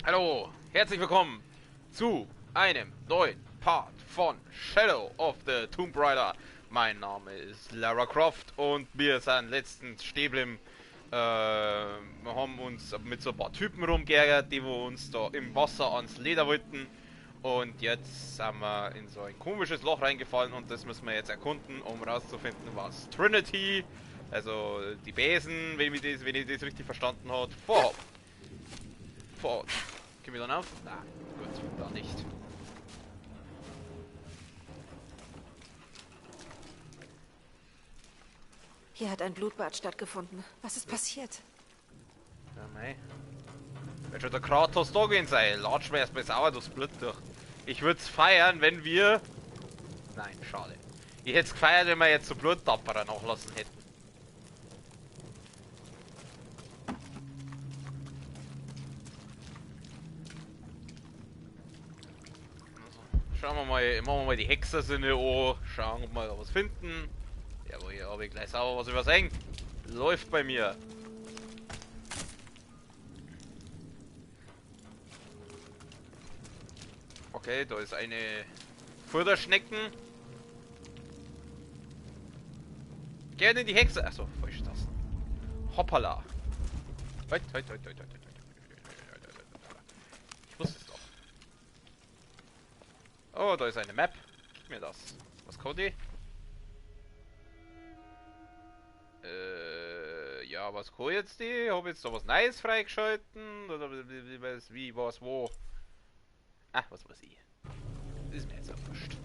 Hallo, herzlich willkommen zu einem neuen Part von Shadow of the Tomb Raider. Mein Name ist Lara Croft und wir sind letztens stehen geblieben. Wir haben uns mit so ein paar Typen rumgeärgert, die wo uns da im Wasser ans Leder wollten. Und jetzt sind wir in so ein komisches Loch reingefallen und das müssen wir jetzt erkunden, um rauszufinden, was Trinity, also die Besen, wenn ich das richtig verstanden habe, vorhat. Gehen wir dann auf? Na, gut, da nicht. Hier hat ein Blutbad stattgefunden. Was ist passiert? Ja, mei. Wenn schon der Kratos da gewesen sei, latschen wir erstmal sauer durchs Blut durch. Ich würde es feiern, wenn wir... Nein, schade. Ich hätte es gefeiert, wenn wir jetzt so Bluttapperer nachlassen hätten. Schauen wir mal, machen wir mal die Hexersinne an, schauen, ob wir da was finden. Jawohl, hier habe ich gleich sauber was übersehen. Läuft bei mir. Okay, da ist eine Futterschnecken. Gerne die Hexe. Achso, falsch das. Hoppala. Halt. Ich wusste es doch. Oh, da ist eine Map. Gib mir das. Was kann die? Ja, was kann jetzt die? Habe jetzt da was Neues freigeschalten? Oder wie, was, wo? Ah, was weiß ich. Das ist mir jetzt auch wurscht.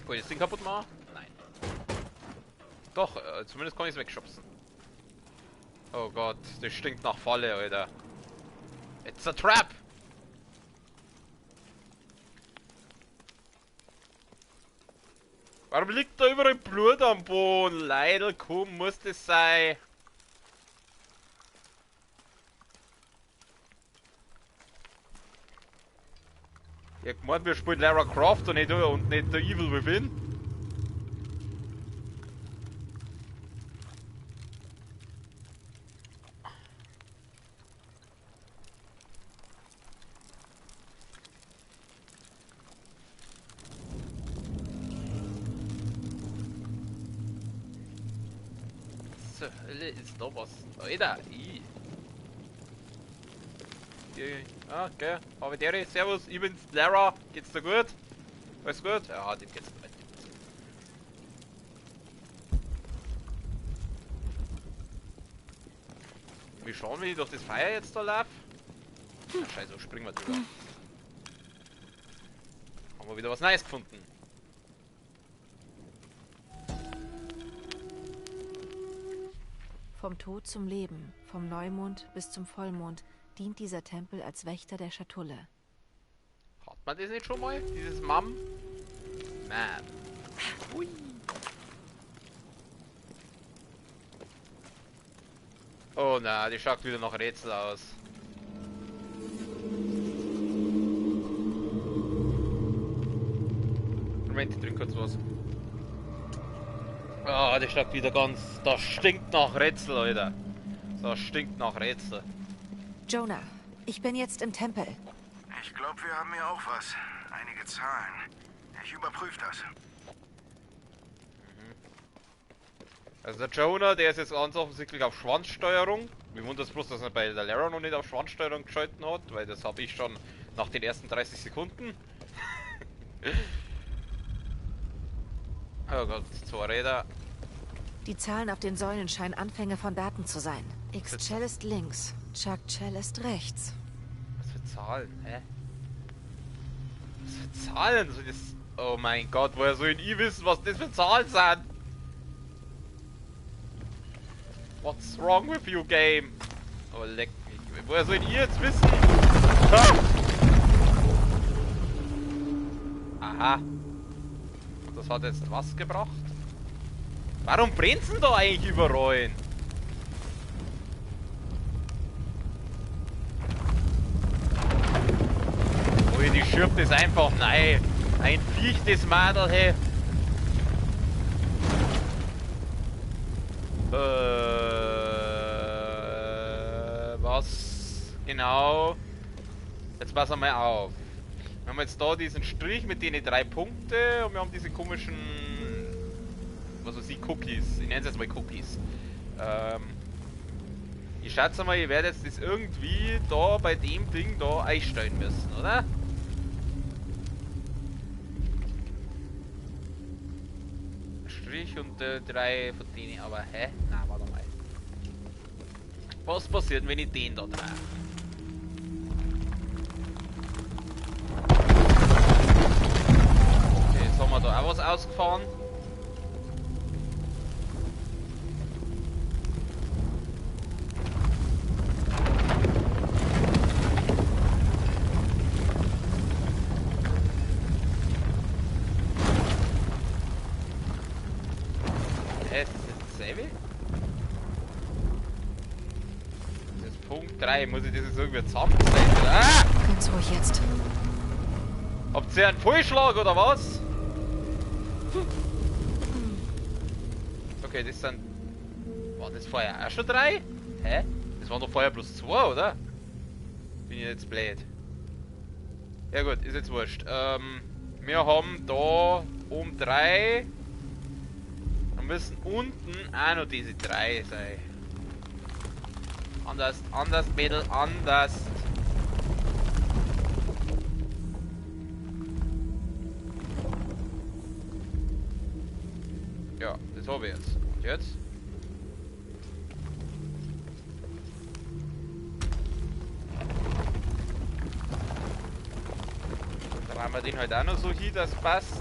Kann ich das Ding kaputt machen? Nein. Doch, zumindest kann ich es wegschubsen. Oh Gott, das stinkt nach Falle, Alter. It's a trap! Warum liegt da überall Blut am Boden? Leider, komm, muss das sein. Ja, gemeint, wir spielen Lara Croft und nicht der Evil Within. Zur Hölle ist da was? Alter, okay, Habitäre, servus, ich bin's, Lara, geht's dir gut? Alles gut? Ja, dem geht's gut. Wir schauen, wie ich durch das Feuer jetzt da laufe. Ah, scheiße, springen wir drüber. Haben wir wieder was Neues gefunden. Vom Tod zum Leben, vom Neumond bis zum Vollmond, dient dieser Tempel als Wächter der Schatulle. Hat man das nicht schon mal? Dieses Mam? Man. Ui. Oh na, die schaut wieder nach Rätsel aus. Moment, ich trink kurz was. Ah, die schaut wieder ganz... Das stinkt nach Rätsel, Alter. Das stinkt nach Rätsel. Jonah, ich bin jetzt im Tempel. Ich glaube, wir haben hier auch was. Einige Zahlen. Ich überprüfe das. Also der Jonah, der ist jetzt ganz offensichtlich auf Schwanzsteuerung. Mir wundert es bloß, dass er bei der Lara noch nicht auf Schwanzsteuerung geschalten hat, weil das habe ich schon nach den ersten 30 Sekunden. Oh Gott, 2 Räder. Die Zahlen auf den Säulen scheinen Anfänge von Daten zu sein. X-Cellist links, Chuck Cellist rechts. Was für Zahlen, hä? Was für Zahlen sind das? Oh mein Gott, woher soll ich wissen, was das für Zahlen sind? What's wrong with you, game? Oh, leck mich. Woher soll ich jetzt wissen? Ah! Aha. Das hat jetzt was gebracht? Warum brennt's denn da eigentlich überall? Oh, die schirbt das einfach nein. Ein Viech, das Madel, hey. Was genau? Jetzt pass mal auf. Wir haben jetzt da diesen Strich mit den 3 Punkten und wir haben diese komischen, was weiß ich, Cookies. Ich nenne es jetzt mal Cookies. Ich schätze mal, ihr werdet jetzt das irgendwie da bei dem Ding da einstellen müssen, oder? Strich und 3 von denen, aber hä? Na, warte mal. Was passiert, wenn ich den da drehe? Okay, jetzt haben wir da auch was ausgefahren. Das ist Punkt 3, muss ich das jetzt irgendwie zusammensetzen? Ah! Ganz ruhig jetzt. Habt ihr einen Vollschlag oder was? Okay, das sind... War das vorher auch schon 3? Hä? Das waren doch vorher bloß 2, oder? Bin ich jetzt blöd. Ja gut, ist jetzt wurscht. Wir haben da oben 3. Dann müssen unten auch noch diese 3 sein. Anders, Mädel, anders. Ja, das habe ich jetzt. Und jetzt? Dann haben wir den halt auch noch so hin, das passt.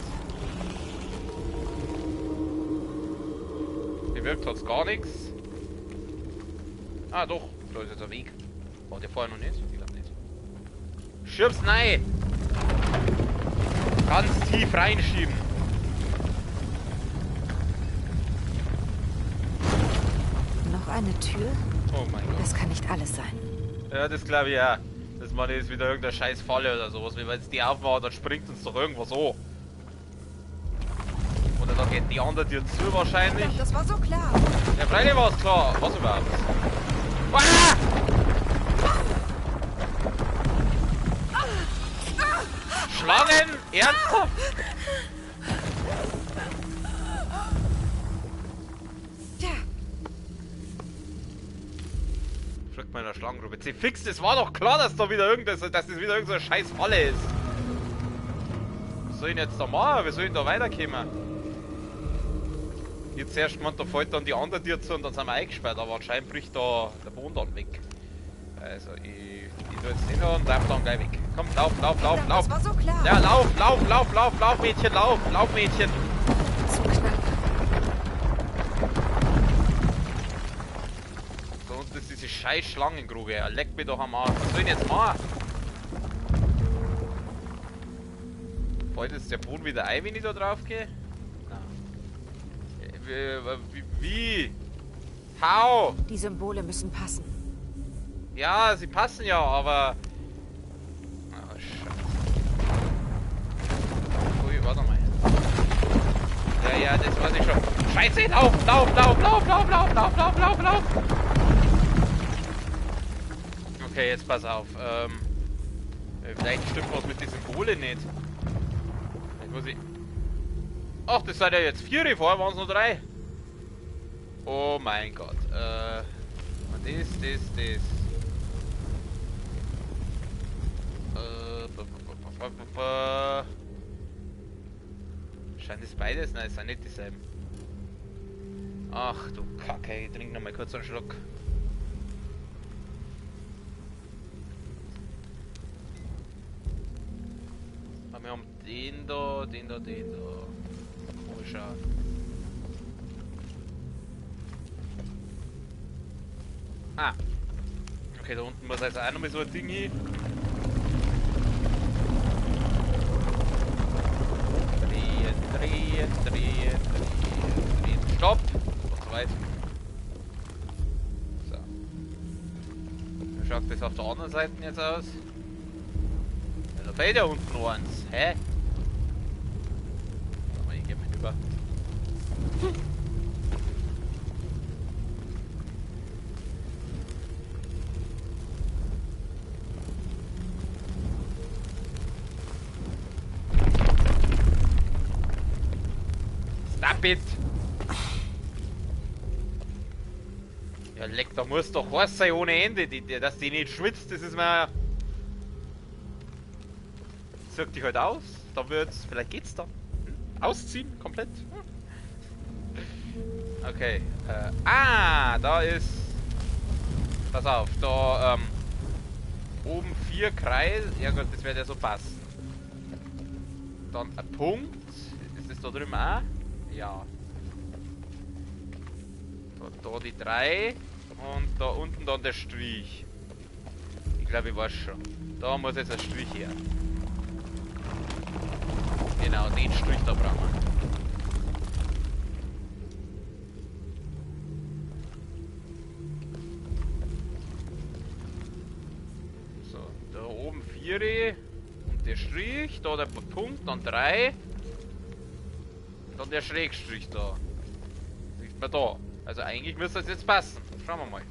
Bewirkt hat's gar nichts. Ah doch, da ist jetzt ein Weg. War der vorher noch nicht? Ich glaube nicht. Schieb's rein! Ganz tief reinschieben. Noch eine Tür? Oh mein Gott. Das kann nicht alles sein. Ja, das glaube ich auch. Das meine ist wieder irgendeine scheiß Falle oder sowas. Wenn wir jetzt die aufmachen, dann springt uns doch irgendwas so. Oder da geht die andere Tür zu wahrscheinlich. Das war so klar. Ja, freilich war es klar. Was überhaupt? Ah! Schlangen? Ernsthaft? Ja. Fragt mal in der Schlangengrube. Sie fix, das war doch klar, dass da wieder irgendwas, dass das wieder irgendeine scheiß Falle ist. Was soll ich denn jetzt da machen? Wie soll ich denn da weiterkommen? Jetzt erst gemeint, da fällt dann die andere Tür zu und dann sind wir eingesperrt, aber anscheinend bricht da der Boden dann weg. Also ich tue jetzt hin und lauf dann gleich weg. Komm, lauf, lauf, lauf, lauf. Das war so klar. Ja, lauf, lauf, lauf, lauf, lauf, Mädchen, lauf, lauf, Mädchen. Zu knapp. So, und das ist diese scheiß Schlangengrube. Ja, leck mich doch am Arsch. Was soll ich denn jetzt machen? Fällt jetzt der Boden wieder ein, wenn ich da drauf gehe? Wie? How? Die Symbole müssen passen. Ja, sie passen ja, aber... Oh, Scheiße. Ui, warte mal. Ja, das weiß ich schon. Scheiße, lauf, lauf, lauf, lauf, lauf, lauf, lauf, lauf, lauf, lauf. Okay, jetzt pass auf. Vielleicht stimmt was mit den Symbolen nicht. Jetzt muss ich... Ach, das seid ja jetzt 4, vorher waren es nur 3. Oh mein Gott. Das. Scheint das beides? Nein, es sind nicht dieselben. Ach du Kacke, ich trinke noch mal kurz einen Schluck. Aber wir haben den da, den da, den da. Komischer. Ah. Okay, da unten muss also auch noch mal so ein Ding hin. das auf der anderen Seite jetzt aus? Ja, da fehlt ja unten noch eins. Hä? Aber ich geh mal rüber. Stop it! Ja, leck, da muss doch heiß sein ohne Ende, dass die nicht schwitzt, das ist mir... Zirk dich halt aus, da wird's, vielleicht geht's da. Ausziehen, komplett. Okay, da ist... Pass auf, da, oben 4 Kreis, ja gut, das wird ja so passen. Dann ein Punkt, ist das da drüben auch? Ja. Da die 3 und da unten dann der Strich. Ich glaube, ich weiß schon. Da muss jetzt ein Strich her. Genau, den Strich da brauchen wir. So, da oben 4 und der Strich, da der Punkt, dann 3. Dann der Schrägstrich da. Sieht man da. Also eigentlich müsste das jetzt passen. Schauen wir mal.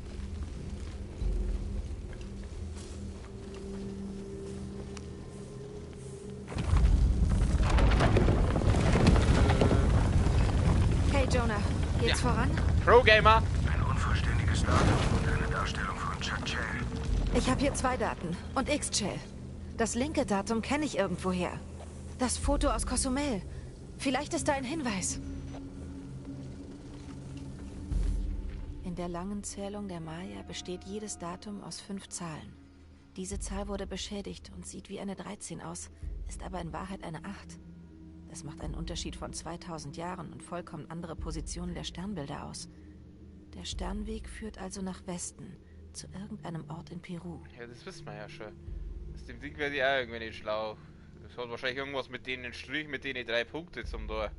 Hey Jonah, geht's voran? Pro Gamer! Ein unvollständiges Datum und eine Darstellung von Chuck Chell. Ich habe hier 2 Daten und X-Chell. Das linke Datum kenne ich irgendwoher. Das Foto aus Cozumel. Vielleicht ist da ein Hinweis. In der langen Zählung der Maya besteht jedes Datum aus 5 Zahlen. Diese Zahl wurde beschädigt und sieht wie eine 13 aus, ist aber in Wahrheit eine 8. Das macht einen Unterschied von 2000 Jahren und vollkommen andere Positionen der Sternbilder aus. Der Sternweg führt also nach Westen, zu irgendeinem Ort in Peru. Ja, das wissen wir ja schon. Aus dem Ding werde ich auch irgendwie nicht schlau. Das hat wahrscheinlich irgendwas mit denen Strich, mit denen 3 Punkte zum Tor.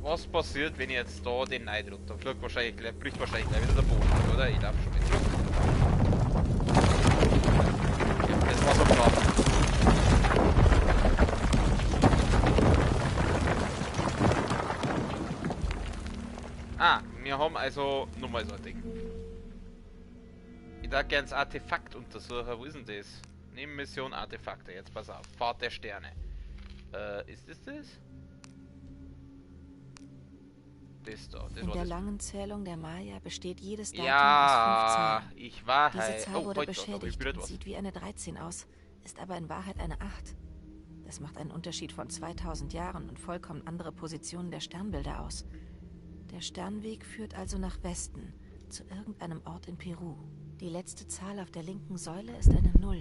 Was passiert, wenn ich jetzt da den reindrücke? Da fliegt wahrscheinlich, bricht wahrscheinlich gleich wieder der Boden, oder? Ich darf schon mit zurück. Ja, das war so klar. Wir haben also nochmal so ein Ding. Ich darf gerne das Artefakt untersuchen. Wo ist denn das? Nebenmission Artefakte. Jetzt pass auf. Fahrt der Sterne. Ist das das? Das da. Das In der das. langen Zählung der Maya besteht jedes Datum Ja, aus 5 Zahlen. ich war Diese halt. Zahl wurde heute beschädigt und sieht wie eine 13 aus, ist aber in Wahrheit eine 8. Das macht einen Unterschied von 2000 Jahren und vollkommen andere Positionen der Sternbilder aus. Der Sternweg führt also nach Westen, zu irgendeinem Ort in Peru. Die letzte Zahl auf der linken Säule ist eine 0.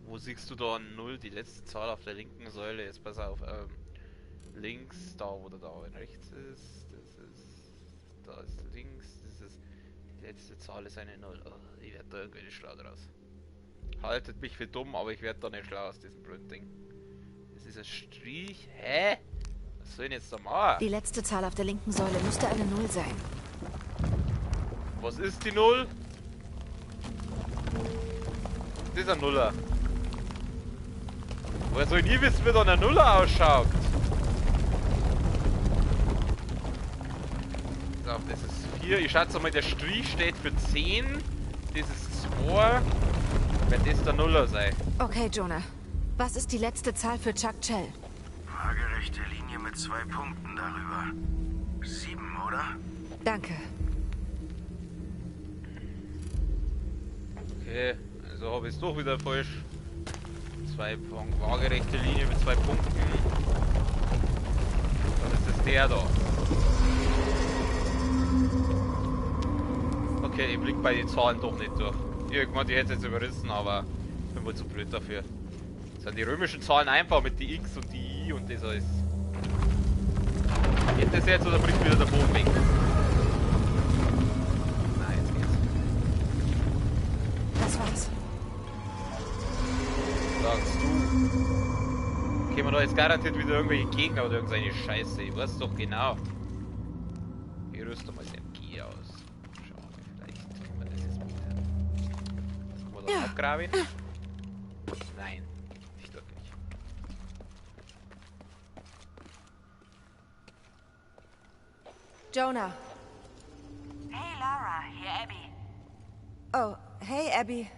Wo siehst du da eine 0? Die letzte Zahl auf der linken Säule. Jetzt pass auf. Links, da wo der da rechts ist. Das ist. Da ist links. Das ist. Die letzte Zahl ist eine 0. Oh, ich werde da irgendwie nicht schlau draus. Haltet mich für dumm, aber ich werde da nicht schlau aus diesem blöden Ding. Das ist ein Strich. Hä? Was soll ich denn jetzt da machen? Die letzte Zahl auf der linken Säule müsste eine 0 sein. Was ist die 0? Das ist ein Nuller. Woher soll ich nie wissen, wie da eine Nuller ausschaut? So, das ist 4. Ich schätze mal, der Strich steht für 10. Das ist 2. Wird das der Nuller sein? Okay, Jonah. Was ist die letzte Zahl für Chuck Chell? Waagerechte Linie mit 2 Punkten darüber. 7, oder? Danke. Okay, also habe ich es doch wieder falsch. 2 Punkte, waagerechte Linie mit 2 Punkten. Dann ist es der da. Okay, ich blick bei den Zahlen doch nicht durch. Irgendwann, die hätte es jetzt überrissen, aber ich bin wohl zu blöd dafür. Das sind die römischen Zahlen einfach mit die X und die I und das alles. Geht das jetzt oder bricht wieder der Boden weg? Nein, jetzt geht's. Das war's. Sagst du? Kämen da jetzt garantiert wieder irgendwelche Gegner oder irgendeine Scheiße. Ich weiß doch genau. Ich rüste mal sehen. wir da abgraben? Nein, nicht wirklich. Jonah. Hey Lara, hier Abby. Oh, hey Abby.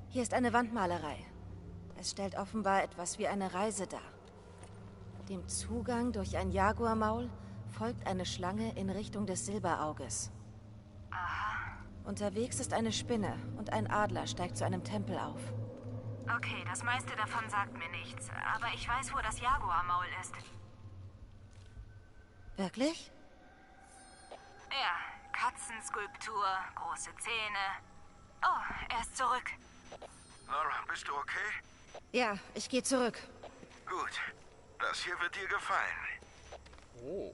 Hier ist eine Wandmalerei. Es stellt offenbar etwas wie eine Reise dar. Dem Zugang durch ein Jaguarmaul folgt eine Schlange in Richtung des Silberauges. Aha. Unterwegs ist eine Spinne und ein Adler steigt zu einem Tempel auf. Okay, das meiste davon sagt mir nichts. Aber ich weiß, wo das Jaguarmaul ist. Wirklich? Ja, Katzenskulptur, große Zähne. Oh, er ist zurück. Laura, bist du okay? Ja, ich gehe zurück. Gut. Das hier wird dir gefallen. Oh.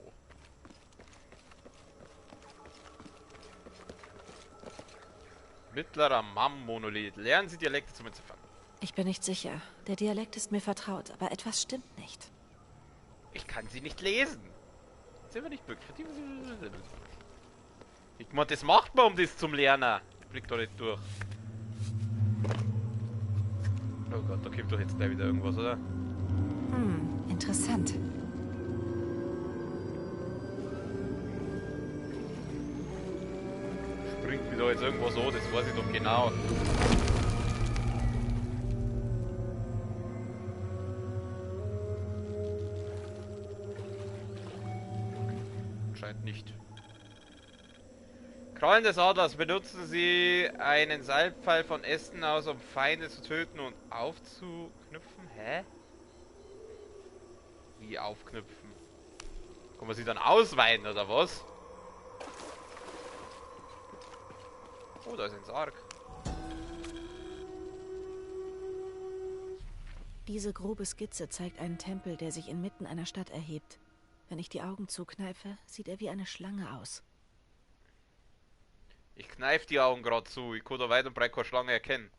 Mittlerer Mamm-Monolith. Lernen Sie Dialekte zum Entziffern. Ich bin nicht sicher. Der Dialekt ist mir vertraut, aber etwas stimmt nicht. Ich kann sie nicht lesen. Sind wir nicht wirklich? Ich meine, das macht man, um das zum Lernen. Blick doch nicht durch. Oh Gott, da kommt doch jetzt gleich wieder irgendwas, oder? Interessant. Springt wieder jetzt irgendwas so, das weiß ich doch genau. Scheint nicht. Krallen des Adlers. Benutzen Sie einen Seilpfeil von Ästen aus, um Feinde zu töten und aufzuknüpfen? Hä? Wie aufknüpfen? Kann man sie dann ausweiten oder was? Oh, da ist ein Sarg. Diese grobe Skizze zeigt einen Tempel, der sich inmitten einer Stadt erhebt. Wenn ich die Augen zukneife, sieht er wie eine Schlange aus. Ich kneif die Augen gerade zu. Ich kann da weit und breit keine Schlange erkennen.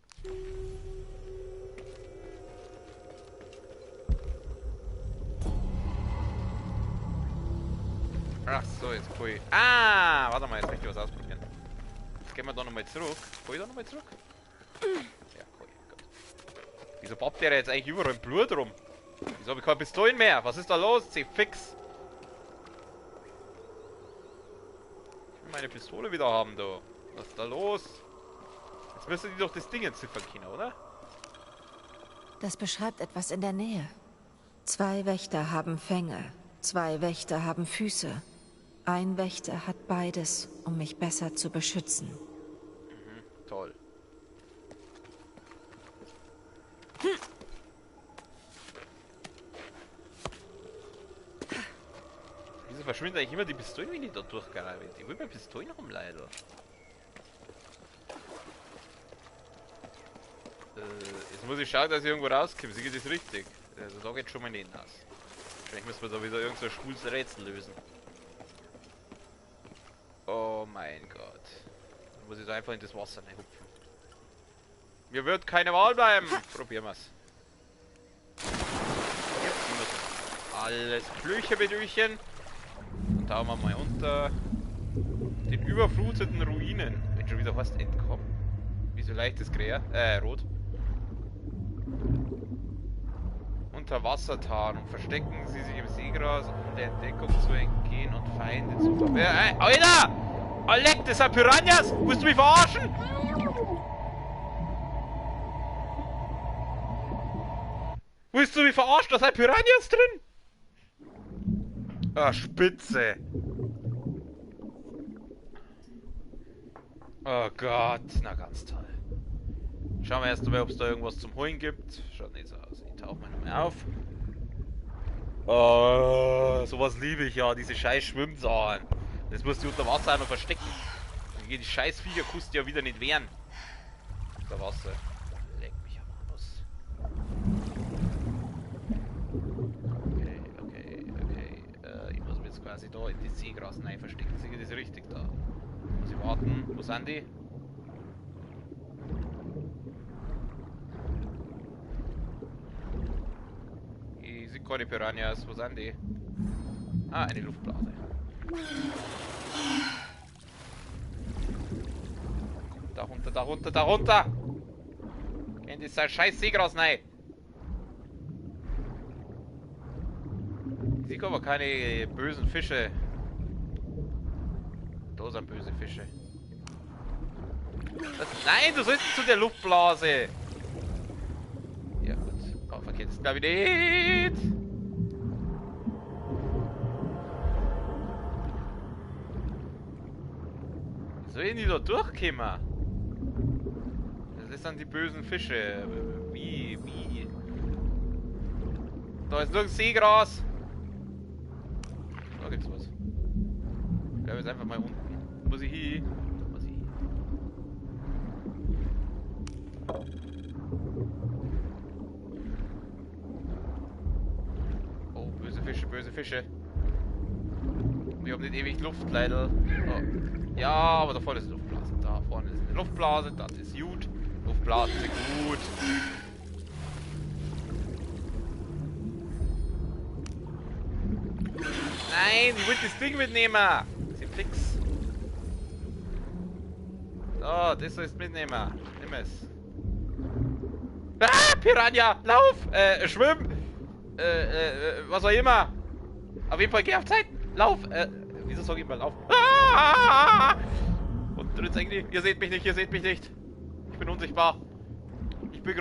Ach so, jetzt kann ich... Ah, warte mal, jetzt möchte ich was ausprobieren. Jetzt gehen wir da nochmal zurück. Kann ich da nochmal zurück? Ja, kann ich. Gut. Wieso poppt der jetzt eigentlich überall im Blut rum? Wieso habe ich keine Pistolen mehr? Was ist da los? Zieh fix. Ich will meine Pistole wieder haben, da. Was ist da los? Jetzt müsste die doch das Ding entziffern können, oder? Das beschreibt etwas in der Nähe. 2 Wächter haben Fänge. 2 Wächter haben Füße. Ein Wächter hat beides, um mich besser zu beschützen. Mhm, toll. Wieso verschwinden eigentlich immer die Pistolen, wenn ich da durchgehe? Ich will meine Pistolen rum, leider. Jetzt muss ich schauen, dass ich irgendwo rauskomme. Sicher das richtig. Also da geht schon mal nicht aus. Vielleicht müssen wir da wieder irgend so ein schwules Rätsel lösen. Oh mein Gott. Dann muss ich da einfach in das Wasser reinhupfen. Mir wird keine Wahl bleiben. Probieren wir's. Alles Klöcherbedürchen. Und tauchen wir mal unter den überfluteten Ruinen. Bin schon wieder fast entkommen. Wieso leichtes Rot? Unterwassertarnung. Verstecken Sie sich im Seegras, um der Entdeckung zu entgehen und Feinde zu verwehren. Alter! Alec, das sind Piranhas! Willst du mich verarschen? Willst du mich verarschen? Da sind Piranhas drin! Ah, Spitze! Oh Gott, na ganz toll. Schauen wir erst mal, ob es da irgendwas zum Holen gibt. Schaut nicht so aus. Ich tauche mal nochmal auf. Oh, sowas liebe ich ja, diese scheiß Schwimmsachen. Das musst du unter Wasser einmal verstecken. Dann gehen die scheiß Viecher kannst du ja wieder nicht wehren. Unter Wasser. Leck mich am Anus. Okay. Ich muss mich jetzt quasi da in die Seegras rein verstecken. Sicher das richtig da. Muss ich warten. Wo sind die? Ich sehe keine Piranhas. Wo sind die? Ah, eine Luftblase. Da runter. das ist scheiß Seegras rein. Ich sehe aber keine bösen Fische. Da sind böse Fische. Nein, du sollst zu der Luftblase. Ja gut. Oh, verkehrt ist glaube ich nicht. Soll ich nicht da durchkommen? Das sind die bösen Fische. Wie? Da ist nur ein Seegras. Da gibt's was. Ich glaube jetzt einfach mal unten. Muss ich hin? Da muss ich hin. Oh, böse Fische, böse Fische. Ich habe nicht ewig Luft, leider. Oh. Ja, aber da vorne ist eine Luftblase. Da vorne ist eine Luftblase, das ist gut. Luftblasen sind gut. Nein, ich will das Ding mitnehmen. Sie fix. So, das sollst du mitnehmen. Nimm es. Ah, Piranha! Lauf! Schwimm! Was auch immer. Auf jeden Fall geh auf Zeit. Lauf! Wieso sag ich mal lauf? Ah! Und jetzt eigentlich, ihr seht mich nicht, ihr seht mich nicht. Ich bin unsichtbar. Ich bin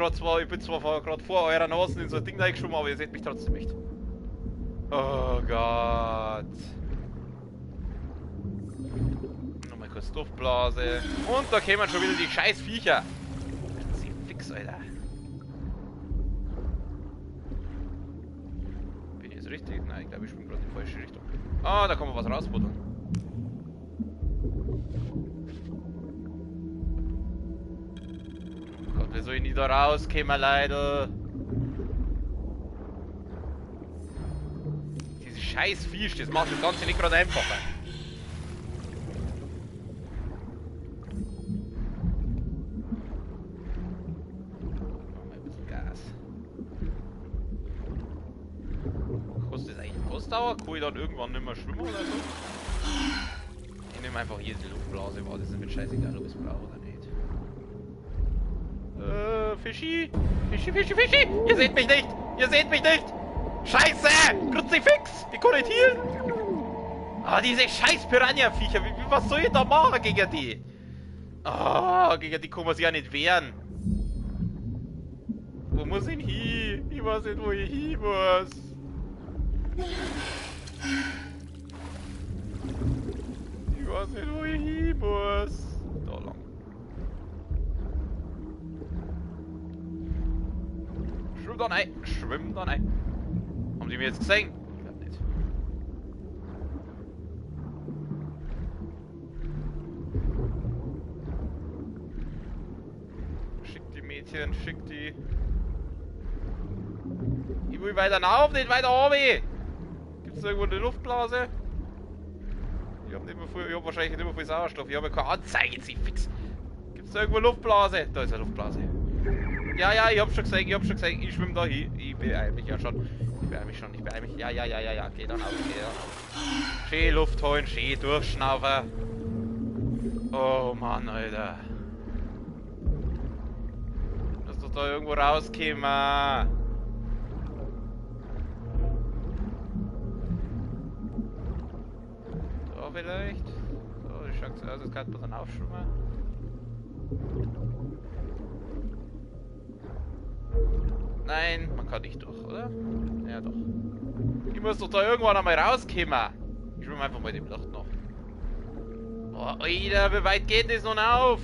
zwar gerade vor eurer Nase in so ein Ding reingeschoben, aber ihr seht mich trotzdem nicht. Oh Gott. Nochmal kurz Luftblase. Und da kämen schon wieder die scheiß Viecher. Sie fix, Alter. Bin ich jetzt richtig? Nein, ich glaube, ich bin gerade in die falsche Richtung. Ah, da kann man was rausbuddeln. Oh Gott, wie soll ich nie da rauskommen, leider? Diese scheiß Viech, das macht das Ganze nicht gerade einfacher. Machen wir ein bisschen Gas. Kostet das eigentlich Ausdauer? Kann ich dann irgendwann nicht mehr schwimmen oder so? Ich nehme einfach hier die Luftblase wahr, das ist mir scheißegal, ob ich es brauche oder nicht. Fischi! Fischi, Fischi, Fischi! Ihr seht mich nicht! Ihr seht mich nicht! Scheiße! Kruzifix! Ich kann nicht healen! Ah, diese scheiß Piranha-Viecher! Was soll ich da machen gegen die? Ah, gegen die kann man sich ja nicht wehren. Wo muss ich hin? Ich weiß nicht, wo ich hin muss. Ich weiß nicht, wo ich hin muss. Da lang. Schwimm da rein. Schwimm da rein. Haben die mir jetzt gesehen? Ich glaub nicht. Schick die Mädchen, schick die. Ich will weiter rauf, nicht weiter runter. Gibt's da irgendwo eine Luftblase? Ich hab wahrscheinlich nicht mehr viel Sauerstoff. Ich habe keine Anzeige, sie fix. Gibt's da irgendwo eine Luftblase? Da ist eine Luftblase. Ja, ich hab schon gesehen, ich schwimme da hin. Ich beeil mich ja schon. Ich beeil mich. Ja. Geh dann auf. Schön Luft holen, schön durchschnaufen. Oh Mann, Alter. Lass doch da irgendwo rauskommen. Da vielleicht. So, die schaut so aus, als könnte man dann aufschwimmen. Nein, man kann nicht durch, oder? Ja, doch. Ich muss doch da irgendwann einmal rauskommen. Ich schwimme einfach mal dem Loch noch. Oh, Alter, wie weit geht das nun auf?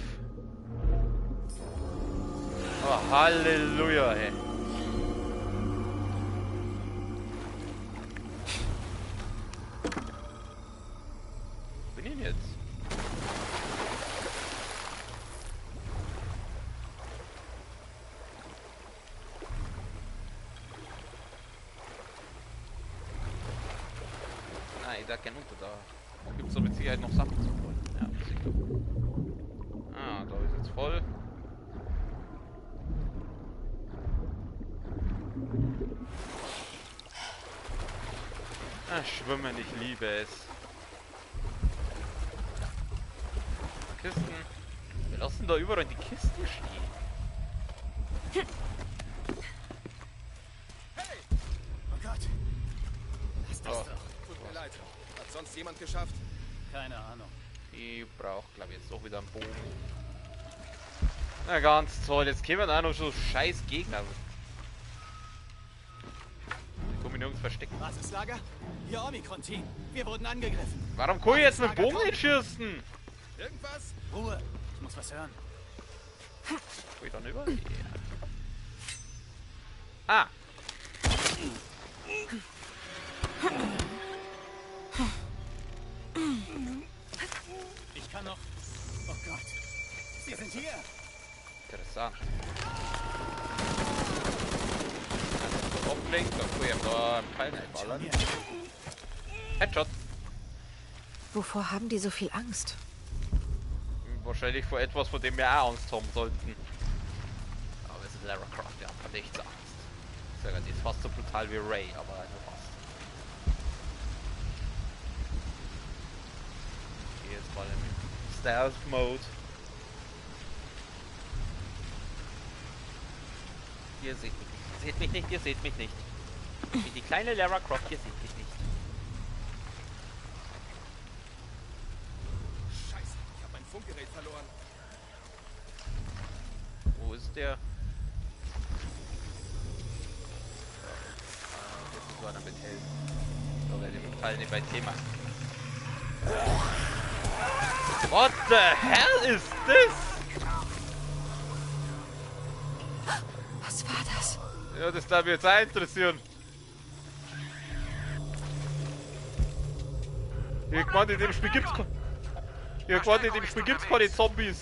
Oh, Halleluja, ey. Wo bin ich denn jetzt? Da kein Unter da. Gibt es doch mit Sicherheit noch Sachen zu holen. Ja, sicher. Ah, da ist jetzt voll. Ah, schwimmen, ich liebe es. Kisten. Wir lassen da überall die Kisten stehen. Oh Gott. Lass das Oh. doch. Tut mir leid. Hat sonst jemand geschafft? Keine Ahnung. Ich brauche, glaube ich, jetzt doch wieder einen Bogen. Na ganz toll, jetzt kämen auch noch so scheiß Gegner. Ich komme nirgends verstecken. Basislager? Hier Omikron-Team. Wir wurden angegriffen. Warum kann ich jetzt mit Bogen nicht schießen? Irgendwas? Ruhe. Ich muss was hören. Kann ich dann über? Yeah. Ah! Ich kann noch... Oh Gott. Sie sind hier. Interessant. Also, ablenkt, dann kann ich ihm da einen Pfeil reinballern. Hier. Headshot. Wovor haben die so viel Angst? Wahrscheinlich vor etwas, vor dem wir auch Angst haben sollten. Aber es ist Lara Croft, ja, hat nichts Angst. Die ist fast so brutal wie Ray, aber nur fast. Okay, jetzt mal im Stealth-Mode. Ihr seht mich nicht. Ihr seht mich nicht, ihr seht mich nicht. Ich bin die kleine Lara Croft, ihr seht mich nicht. Scheiße, ich habe mein Funkgerät verloren. Wo ist der? Jetzt ist einer mit helfen. So, werde ich mit Fall nicht bei Thema. What the hell is this? Was war das? Ja, das darf mich jetzt auch interessieren. Irgendwann in dem Spiel gibt's keine Zombies.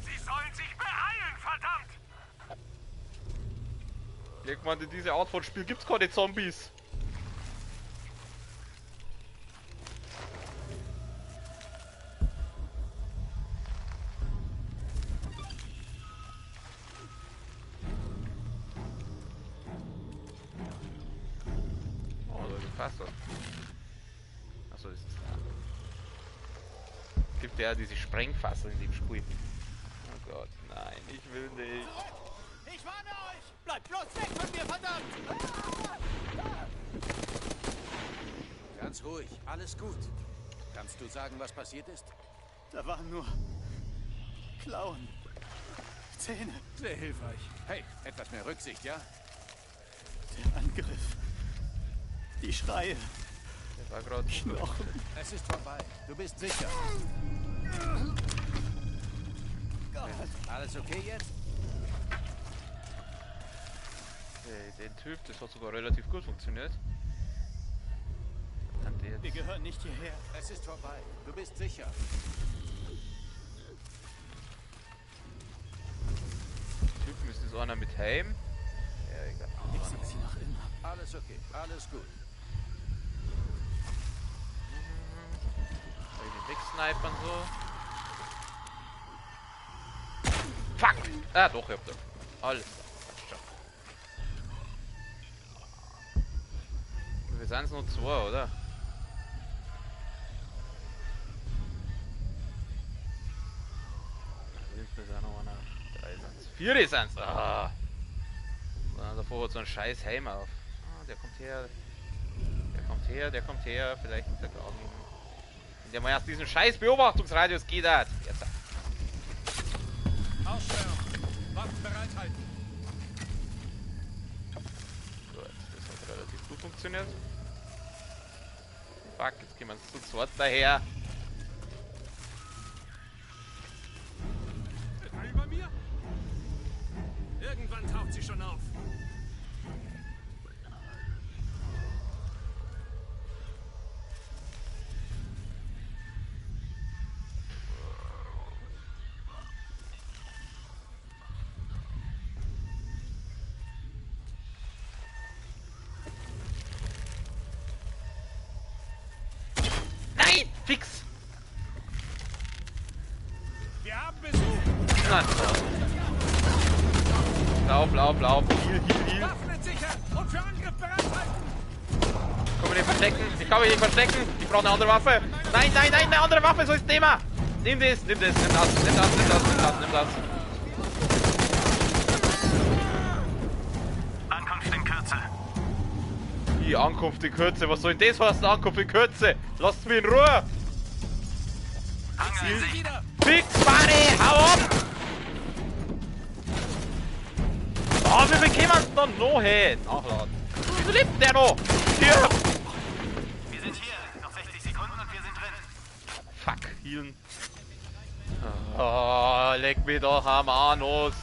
Sie sollen sich beeilen, verdammt! Irgendwann in dieser Art von Spiel gibt's keine Zombies. Oh, da ist ein Fassel. Achso, das ist da. Es gibt ja diese Sprengfassel in dem Spiel. Oh Gott, nein, ich will nicht. Ich warne euch! Bleibt bloß weg von mir, verdammt! Ganz ruhig, alles gut. Kannst du sagen, was passiert ist? Da waren nur... Klauen. Zähne. Sehr hilfreich. Hey, etwas mehr Rücksicht, ja? Der Angriff. Die Schreie. Der war gerade Knochen. Es ist vorbei. Du bist sicher. Gott. Alles okay jetzt? Den Typ, das hat sogar relativ gut funktioniert. Dann der Wir jetzt. gehören nicht hierher. Es ist vorbei. Du bist sicher. Typen ist das einer mit Helm. Ja, egal. Ich sehe sie noch immer. Alles okay. Alles gut. Soll ich den wegsnipern so? Fuck! Ah, doch, ich hab den. Alles klar. Passt schon. Wir sind nur zwei, oder? Hinten ist auch noch einer. 3 sind's. 4 sind's! Ah! Davor hat so ein scheiß Helm auf. Ah, der kommt her. Der kommt her, der kommt her. Vielleicht ist er gerade in der mal erst diesen scheiß Beobachtungsradius geht hat. Jetzt. Aussteuerung. Waffen bereithalten. Gut, das hat relativ gut funktioniert. Fuck, jetzt gehen wir uns zu zweit daher. Über mir? Irgendwann taucht sie schon auf. Nein! Fix! Wir haben Besuch. Nein! Lauf! Heal! Waffen sicher und für Angriff bereithalten. Kann man nicht verstecken? Ich kann mich nicht verstecken! Ich brauche eine andere Waffe! Nein! Eine andere Waffe! So ist das Thema! Nimm das! Nimm das! Die Ankunft in Kürze. Was soll denn das heißen, Ankunft in Kürze? Lasst mich in Ruhe! Wieder! Fix, Buddy! Hau ab! Oh, wie viel kommen es dann noch hin? Nachladen. Wieso lebt der noch? Hier! Wir sind hier. Noch 60 Sekunden und wir sind drin. Fuck, healen. Oh, leck mich doch am Anus.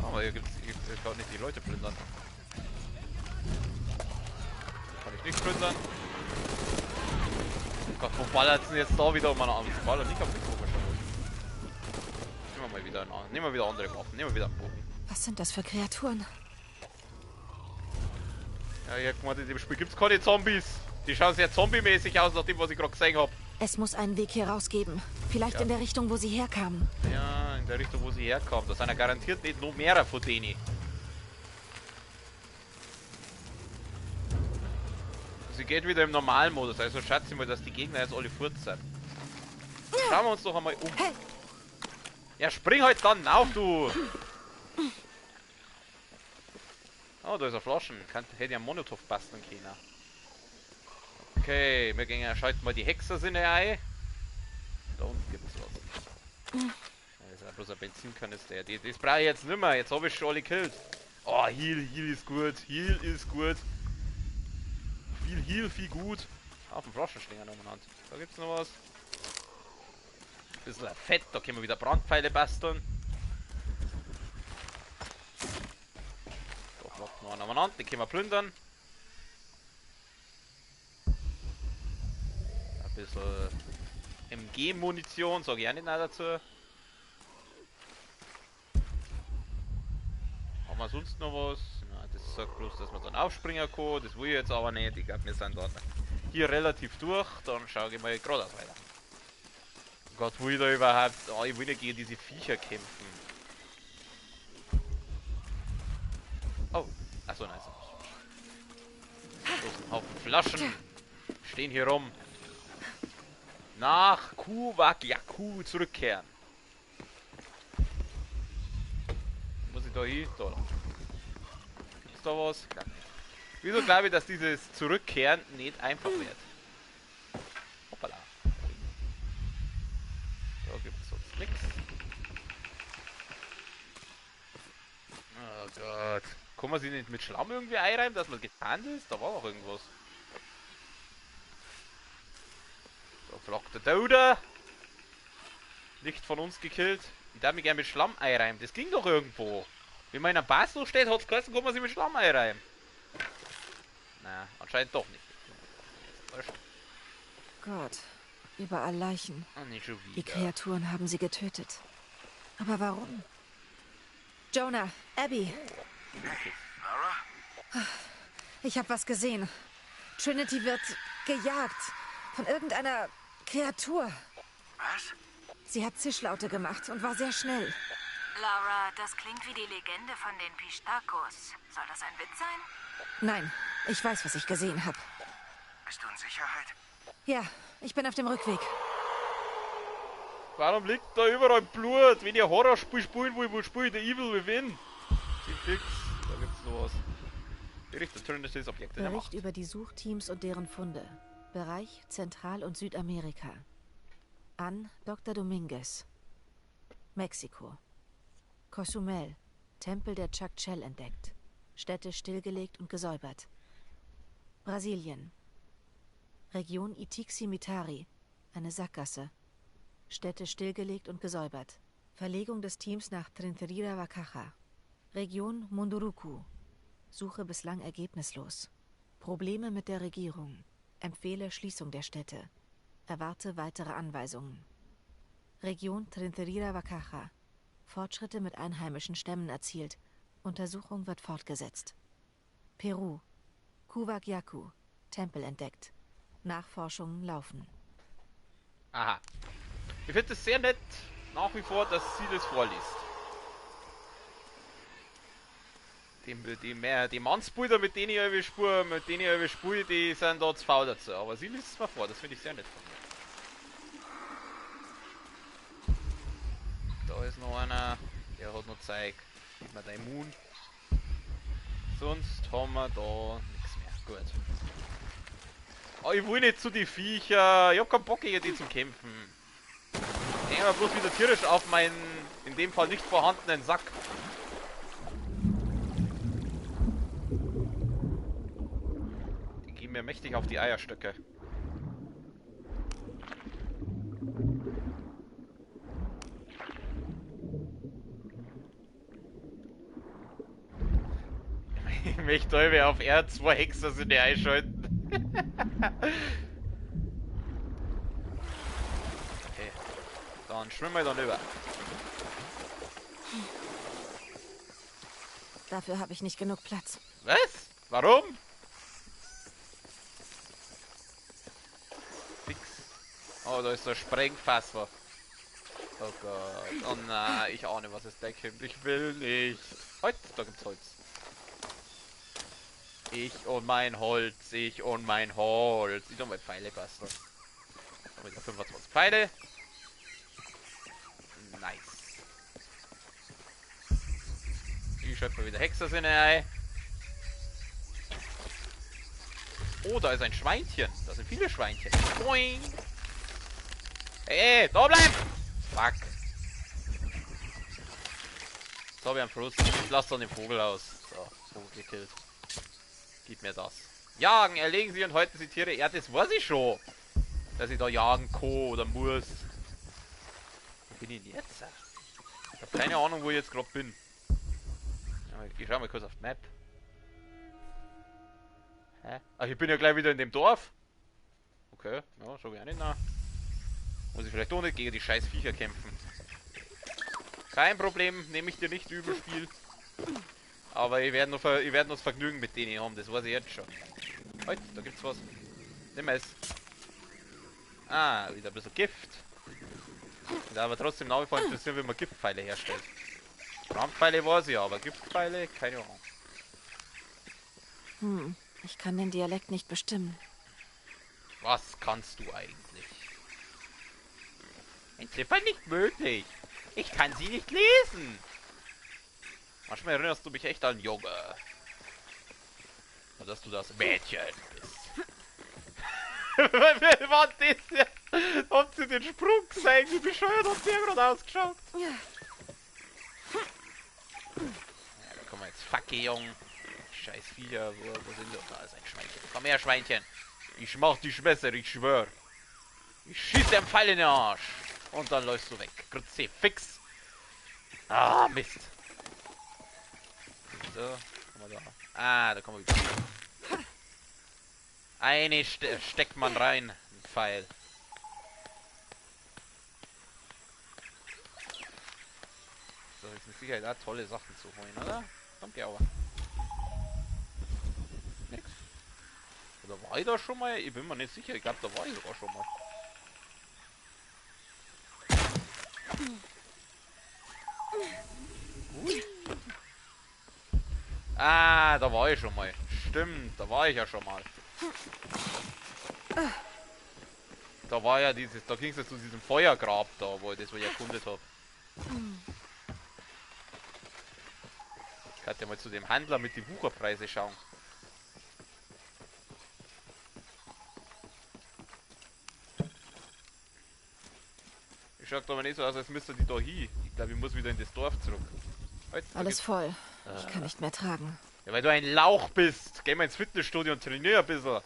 Aber hier gibt's nicht die Leute plündern. Kann ich nicht plündern? Gott, wo ballert's denn jetzt da wieder um meine Arme? Das ballert nicht auf mich komisch. Nehmen wir wieder andere Waffen. Nehmen wir wieder einen Bogen. Was sind das für Kreaturen? Ja, ich hab gemeint, in dem Spiel gibt's keine Zombies. Die schauen sehr zombie-mäßig aus, nach dem, was ich gerade gesehen hab. Es muss einen Weg hier rausgeben. Vielleicht in der Richtung, wo sie herkamen. Ja, in der Richtung, wo sie herkommt. Da sind ja garantiert nicht noch mehr von denen. Sie geht wieder im Normalmodus, also schätze ich mal, dass die Gegner jetzt alle fort sind. Schauen wir uns doch einmal um. Hey. Ja, spring halt dann auf, du! Oh, da ist eine Flaschen. Hätte ja Molotow basteln können. Okay, wir gehen schalten mal die Hexersinne ein. Da unten gibt es was. Das ist ja bloß ein Benzinkanister. Das brauche ich jetzt nicht mehr. Jetzt habe ich schon alle gekillt. Oh, Heal ist gut. Heal ist gut. Viel Heal, viel gut. Auf dem Flaschenschlinger umeinander. Da gibt's noch was. Bisschen Fett, da können wir wieder Brandpfeile basteln. Da bleibt noch einer umeinander, den können wir plündern. Ein bisschen MG-Munition, sage ich auch nicht nein dazu. Haben wir sonst noch was? Nein, das sagt bloß, dass man dann aufspringen kann. Das will ich jetzt aber nicht. Ich glaube, wir sind dann hier relativ durch. Dann schaue ich mal geradeaus weiter. Gott, wo ich da überhaupt... Oh, ich will nicht gegen diese Viecher kämpfen. Oh, achso, nice. So, ein Haufen Flaschen stehen hier rum. Nach Kuwak-Yaku zurückkehren. Muss ich da hin? Da lang. Gibt's da was? Glaub nicht. Wieso glaube ich, dass dieses Zurückkehren nicht einfach wird? Hoppala. Da gibt's sonst nichts. Oh Gott. Kann man sich nicht mit Schlamm irgendwie einreiben, dass man getarnt ist? Da war noch irgendwas. Da flackt der Doder. Nicht von uns gekillt. Ich darf mich gerne mit Schlamm einreiben. Das ging doch irgendwo. Wenn man in einer Basel steht, hat es geheißen, kann man sich mit Schlamm einreiben. Na, anscheinend doch nicht. Gott, überall Leichen. Oh, nicht schon wieder. Die Kreaturen haben sie getötet. Aber warum? Jonah, Abby, Hey, Lara? ich habe was gesehen. Trinity wird gejagt von irgendeiner Kreatur. Was? Sie hat Zischlaute gemacht und war sehr schnell. Laura, das klingt wie die Legende von den Pistacos. Soll das ein Witz sein? Nein, ich weiß, was ich gesehen habe. Bist du in Sicherheit? Ja, ich bin auf dem Rückweg. Warum liegt da überall Blut? Wenn ihr Horrorspiel spielen wollt, wo spielt der Evil Within? Fix, da gibt's noch was. Bericht des Trinity Objekte der Bericht Macht. über die Suchteams und deren Funde. Bereich Zentral- und Südamerika. An Dr. Dominguez. Mexiko. Cozumel, Tempel der Chakchel entdeckt. Städte stillgelegt und gesäubert. Brasilien. Region Itixi-Mitari, eine Sackgasse. Städte stillgelegt und gesäubert. Verlegung des Teams nach Trinterira-Wakacha. Region Munduruku. Suche bislang ergebnislos. Probleme mit der Regierung. Empfehle Schließung der Städte. Erwarte weitere Anweisungen. Region Trinterira-Wakacha. Fortschritte mit einheimischen Stämmen erzielt. Untersuchung wird fortgesetzt. Peru. Kuwak-Yaku. Tempel entdeckt. Nachforschungen laufen. Aha. Ich finde es sehr nett, nach wie vor, dass sie das vorliest. Die Mannsbilder, mit denen ich spiele, die sind da zu faul dazu. Aber sie liest es mal vor, das finde ich sehr nett von ihr. Da ist noch einer, der hat noch Zeug. Gib mir dein Immun. Sonst haben wir da nichts mehr. Gut. Oh, ich will nicht zu die Viecher. Ich hab keinen Bock gegen die zu kämpfen. Ich hänge aber bloß wieder tierisch auf meinen, in dem Fall nicht vorhandenen Sack. Die gehen mir mächtig auf die Eierstöcke. Ich möchte alle auf R2 Hexer sind die einschalten. Okay. Dann schwimmen wir dann über. Dafür habe ich nicht genug Platz. Was? Warum? Fix. Oh, da ist so ein Sprengfass. Oh Gott. Oh nein, ich ahne, was es gleich kommt. Ich will nicht. Halt, da gibt's Holz. Ich und mein Holz, ich und mein Holz. Ich tu mal Pfeile basteln. Mit 25 Pfeile. Nice. Ich schöpfe wieder Hexersinne ein. Oh, da ist ein Schweinchen. Da sind viele Schweinchen. Boing. Hey, da bleiben! Fuck. So, wir haben Frust. Ich lasse dann den Vogel aus. So, Vogel gekillt. Gib mir das. Jagen, erlegen Sie und häuten Sie Tiere. Ja, das weiß ich schon. Dass ich da jagen kann oder muss. Wo bin ich denn jetzt? Ich habe keine Ahnung, wo ich jetzt gerade bin. Ich schau mal kurz auf die Map. Hä? Ach, ich bin ja gleich wieder in dem Dorf. Okay, ja, schau ich auch nicht nach. Muss ich vielleicht auch nicht gegen die scheiß Viecher kämpfen. Kein Problem, nehme ich dir nicht übel, Spiel. Aber ich werde noch das Vergnügen mit denen haben, das weiß ich jetzt schon. Halt, da gibt's was. Nimm es. Ah, wieder ein bisschen Gift. Da aber trotzdem nach wie vor interessieren, wie man Giftpfeile herstellt. Brandpfeile weiß ich, aber Giftpfeile, keine Ahnung. Ich kann den Dialekt nicht bestimmen. Was kannst du eigentlich? Entziffern nicht möglich. Ich kann sie nicht lesen. Manchmal erinnerst du mich echt an Junge. Und dass du das Mädchen bist. Wer war das denn? Habt sie den Sprung gesehen? Wie bescheuert hat der gerade ausgeschaut? Ja, da kommen wir jetzt. Fuck, Jung. Scheiß Viecher. Wo sind wir? Da ist ein Schweinchen. Komm her, Schweinchen. Ich mach dich besser, ich schwör. Ich schieß dir einen Pfeil in den Arsch. Und dann läufst du weg. Grütze, fix. Ah, Mist. So, kommen wir da. Ah, da kommen wir wieder. Eine steckt man rein. Ein Pfeil. So, jetzt mit Sicherheit auch tolle Sachen zu holen, oder? Kommt ja aber. Nix. Oder war ich da schon mal? Ich bin mir nicht sicher. Ich glaube, da war ich sogar schon mal. Ah, da war ich schon mal. Stimmt, da war ich ja schon mal. Da war ja dieses, da ging es ja zu diesem Feuergrab da, wo ich das wohl erkundet habe. Ich kann ja mal zu dem Händler mit den Wucherpreise schauen. Ich schaut aber nicht so aus, als müsste die da hin. Ich glaube, ich muss wieder in das Dorf zurück. Halt, Alles voll. Ich kann nicht mehr tragen. Ja, weil du ein Lauch bist. Geh mal ins Fitnessstudio und trainier ein bisschen.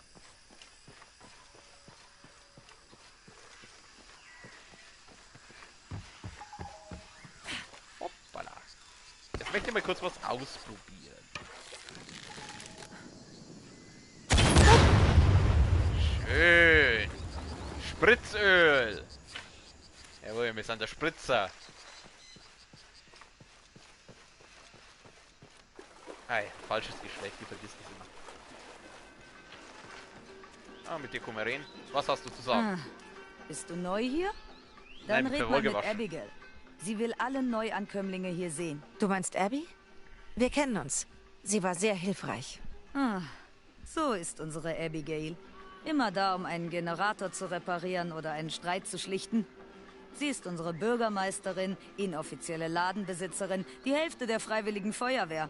Hoppala. Jetzt möchte ich mal kurz was ausprobieren. Schön. Spritzöl. Jawohl, wir sind der Spritzer. Hey, falsches Geschlecht, die vergisst es immer. Ah, mit dir können wir reden. Was hast du zu sagen? Bist du neu hier? Dann Nein, red mal mit Abigail. Sie will alle Neuankömmlinge hier sehen. Du meinst Abby? Wir kennen uns. Sie war sehr hilfreich. So ist unsere Abigail. Immer da, um einen Generator zu reparieren oder einen Streit zu schlichten. Sie ist unsere Bürgermeisterin, inoffizielle Ladenbesitzerin, die Hälfte der Freiwilligen Feuerwehr.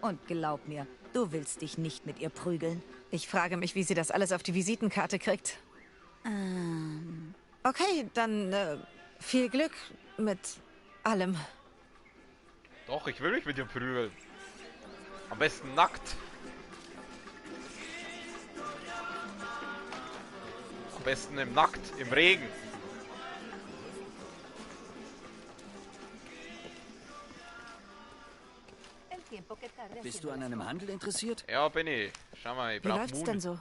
Und glaub mir, du willst dich nicht mit ihr prügeln. Ich frage mich, wie sie das alles auf die Visitenkarte kriegt. Okay, dann viel Glück mit allem. Doch, ich will mich mit dir prügeln. Am besten nackt. Am besten nackt, im Regen. Bist du an einem Handel interessiert? Ja, bin ich. Schau mal, ich Wie brauch läuft's Moon. denn so?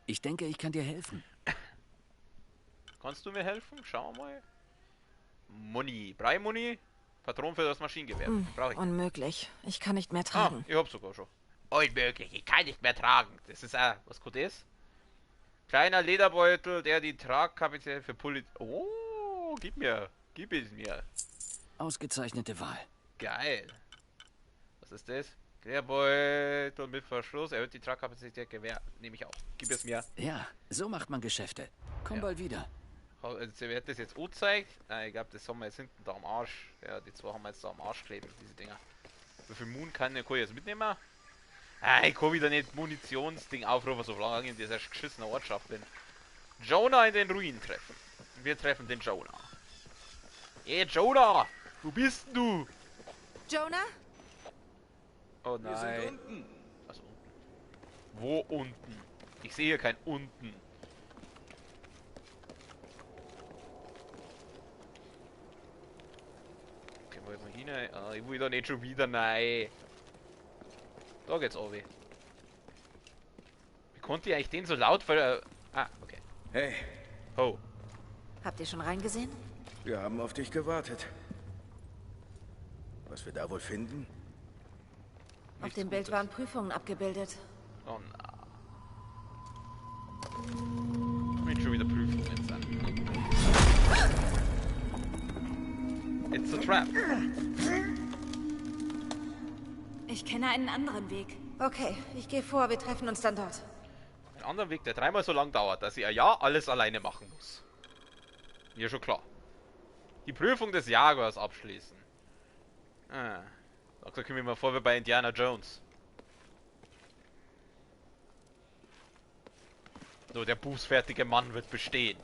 Ich denke, ich kann dir helfen. Kannst du mir helfen? Schau mal. Money. Brei-Money? Patron für das Maschinengewehr. Brauch ich. Unmöglich. Ich kann nicht mehr Ah, tragen. ich hab sogar schon. Unmöglich, ich kann nicht mehr tragen. Das ist was gut ist. Kleiner Lederbeutel, der die Tragkapazität für Oh, gib es mir. Ausgezeichnete Wahl. Geil. Was ist das? Lederbeutel mit Verschluss, erhöht die Tragkapazität Gewehr. Nehme ich auch. Gib es mir. Ja, so macht man Geschäfte. Komm Ja. bald wieder. Also, wer hat das jetzt gezeigt? Nein, ich glaube, das haben wir jetzt hinten da am Arsch. Ja, die zwei haben wir jetzt da am Arsch kleben, diese Dinger. Wie viel Moon kann ich jetzt mitnehmen? Ah, ich kann wieder nicht Munitionsding aufrufen, solange ich in dieser geschissenen Ortschaft bin. Jonah in den Ruinen treffen. Wir treffen den Jonah. Hey Jonah! Wo bist denn du? Jonah? Oh nein. Wir sind unten. Also unten. Wo unten? Ich sehe kein unten. Okay, wo ist man hin? Ah, ich will da nicht schon wieder rein. Da geht's auch weh. Wie konnte ich eigentlich den so laut ver... Ah, okay. Hey, Oh. Habt ihr schon reingesehen? wir haben auf dich gewartet. Was wir da wohl finden? Auf Nichts dem Bild Gutes. waren Prüfungen abgebildet. Oh na. Mit schon wieder Prüfungen sein. It's a trap. Ich kenne einen anderen Weg. Okay, ich gehe vor. Wir treffen uns dann dort. Ein anderer Weg, der dreimal so lang dauert, dass ich ja alles alleine machen muss. Mir schon klar. Die Prüfung des Jaguars abschließen. Ah. Da komme ich mir vor wie bei Indiana Jones. So, der bußfertige Mann wird bestehen.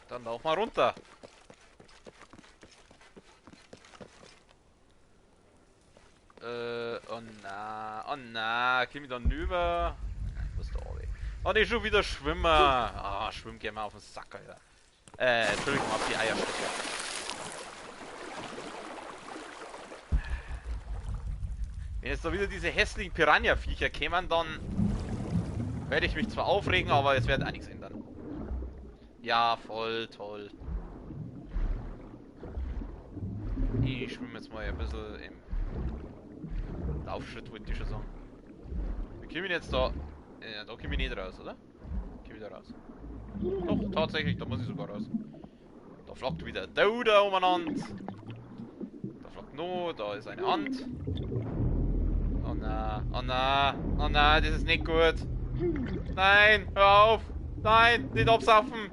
Dann lauf mal runter. Oh na, komm ich dann rüber? Was da oben? Oh, nicht schon wieder schwimmen. Ah, schwimmen gehen wir auf den Sack, Alter. Entschuldigung, auf die Eierstöcke. Wenn jetzt da wieder diese hässlichen Piranha-Viecher kämen, dann werde ich mich zwar aufregen, aber es wird auch nichts ändern. Ja, voll toll. Ich schwimme jetzt mal ein bisschen im Laufschritt, wollte ich schon sagen. Wir kommen jetzt da. Da komme ich nicht raus, oder? Ich komme wieder raus. Doch, tatsächlich, da muss ich sogar raus. Da flackt wieder ein Dauder umeinander. Da flackt noch, da ist eine Hand. Oh nein, oh nein, oh nein, das ist nicht gut. Nein, hör auf. Nein, nicht absaufen.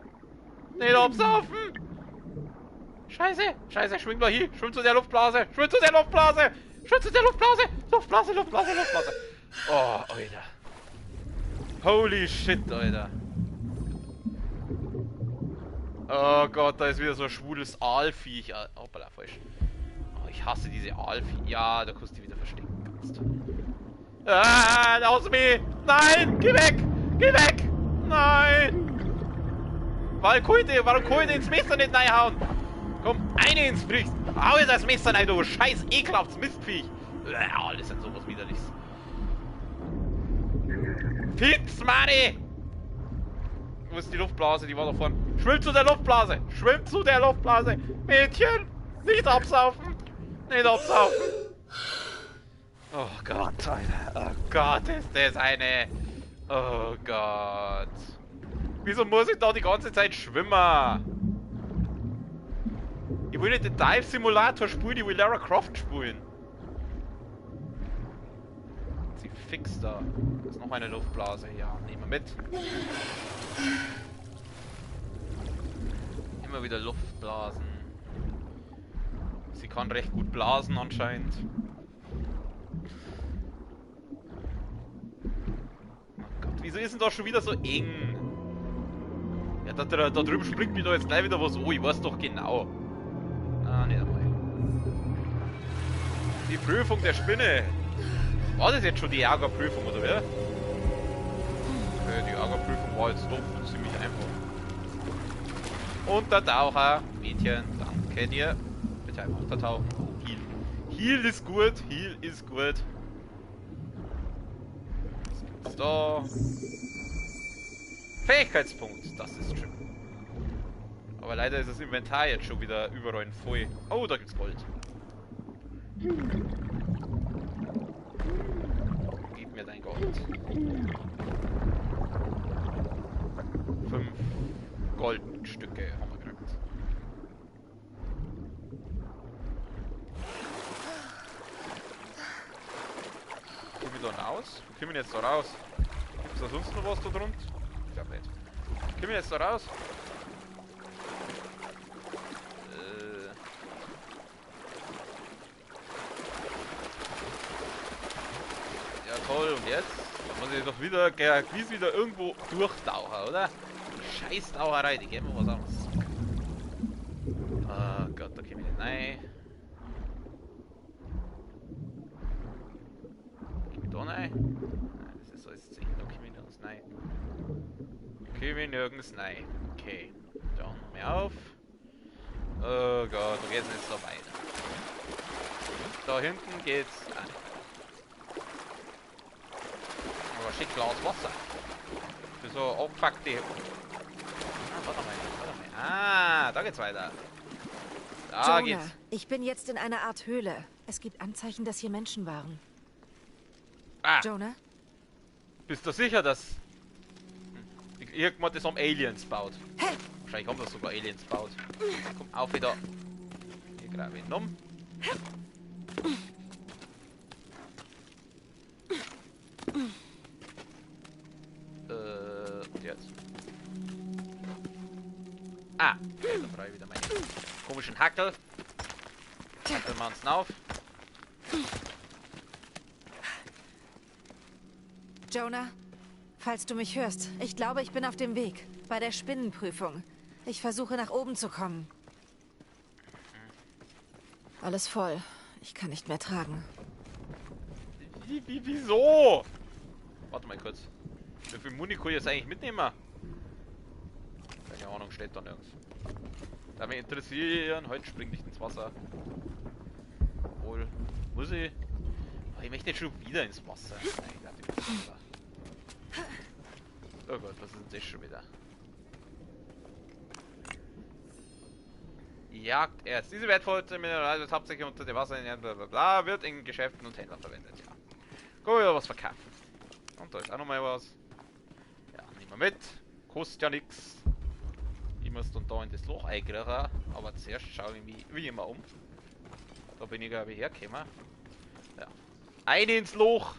Nicht absaufen. Scheiße, scheiße, schwing mal hier. Schwimm zu der Luftblase. Schwimm zu der Luftblase. Schwimm zu der Luftblase. Luftblase, Luftblase, Luftblase. Oh, Alter. Holy shit, Alter. Oh Gott, da ist wieder so ein schwules Aalviech. Hoppala, falsch. Oh, ich hasse diese Aalviech. Ja, da kannst du die wieder verstecken. Ganz toll. Ah, aus mir! Nein! Geh weg! Geh weg! Nein! Warum kann ich ins Messer nicht reinhauen? Komm, eine ins Bricht! Hau jetzt das Messer rein, du scheiß ekelhaftes Mistviech! Alles sind sowas Widerliches. Fix, Mari! Wo ist die Luftblase? Die war da vorne. Schwimm zu der Luftblase! Schwimm zu der Luftblase! Mädchen! Nicht absaufen! Nicht absaufen! Oh Gott, Alter. Oh Gott, ist das eine... Oh Gott. Wieso muss ich da die ganze Zeit schwimmen? Ich will nicht den Dive Simulator spielen, ich will Lara Croft spielen. Sie fix da. Das ist noch eine Luftblase. Ja, nehmen wir mit. Immer wieder Luftblasen. Sie kann recht gut blasen anscheinend. Oh Gott, wieso ist denn da schon wieder so eng? Ja, da drüben springt mir da jetzt gleich wieder was. Oh, ich weiß doch genau. Ah, nicht einmal. Die Prüfung der Spinne. War das jetzt schon die Jagerprüfung, oder wer? Okay, die Jagerprüfung war jetzt doch ziemlich einfach. Untertaucher, Mädchen, danke dir. Bitte einfach untertauchen. Heal. Heal ist gut, Heal ist gut. Was gibt's da? Fähigkeitspunkt, das ist schön. Aber leider ist das Inventar jetzt schon wieder überall voll. Oh, da gibt's Gold. Gib mir dein Gold. 5 Goldstücke haben wir gekriegt. Kommen wir da raus? Wo kommen wir jetzt da raus? Gibt es da sonst noch was da drunter? Ich glaube nicht. Kommen wir jetzt da raus? Ja toll, und jetzt? Muss ich doch wieder gewiss wieder irgendwo durchtauchen, oder? Scheiß Taucherei, die geben wir was anderes. Oh Gott, da komme ich nicht rein. Komme ich da rein? Nein, das ist alles 10, da komme ich nirgends rein. Komme ich nirgends rein. Okay, da noch mehr auf. Oh Gott, da geht's nicht so weiter. Da hinten geht's rein. Aber schick Glas Wasser. Für so abgefuckte. Warte mal. Ah, da geht's weiter. Da Jonah, geht's. ich bin jetzt in einer Art Höhle. Es gibt Anzeichen, dass hier Menschen waren. Ah, Jonah? bist du sicher, dass irgendjemand das haben Aliens baut? Hey! Wahrscheinlich haben das sogar Aliens baut. Komm auf wieder. Hier grabe ich ihn um. Und jetzt. Ah, okay, da brauche ich wieder meine komischen Hackel. Hackeln wir uns auf. Jonah, falls du mich hörst, ich glaube, ich bin auf dem Weg. Bei der Spinnenprüfung. Ich versuche nach oben zu kommen. Alles voll. Ich kann nicht mehr tragen. Wieso? Warte mal kurz. Wie viel Muni kann ich jetzt eigentlich mitnehmen? Keine Ahnung, steht da nirgends. Da mich interessieren, heute spring nicht ins Wasser. Obwohl, muss ich? Oh, ich möchte jetzt schon wieder ins Wasser. Nein, ich dachte, ich muss ins Wasser. Oh Gott, was ist denn das schon wieder? Jagd erst. Diese wertvolle Mineral wird hauptsächlich unter dem Wasser in bla bla bla, wird in Geschäften und Händlern verwendet, ja. Go wieder was verkaufen. Und da ist auch nochmal was. Ja, nehmen wir mit. Kostet ja nix. Ich muss dann da in das Loch einkriegen. Aber zuerst schaue ich mich wie immer um. Da bin ich glaube ich hergekommen. Ja. Ein ins Loch!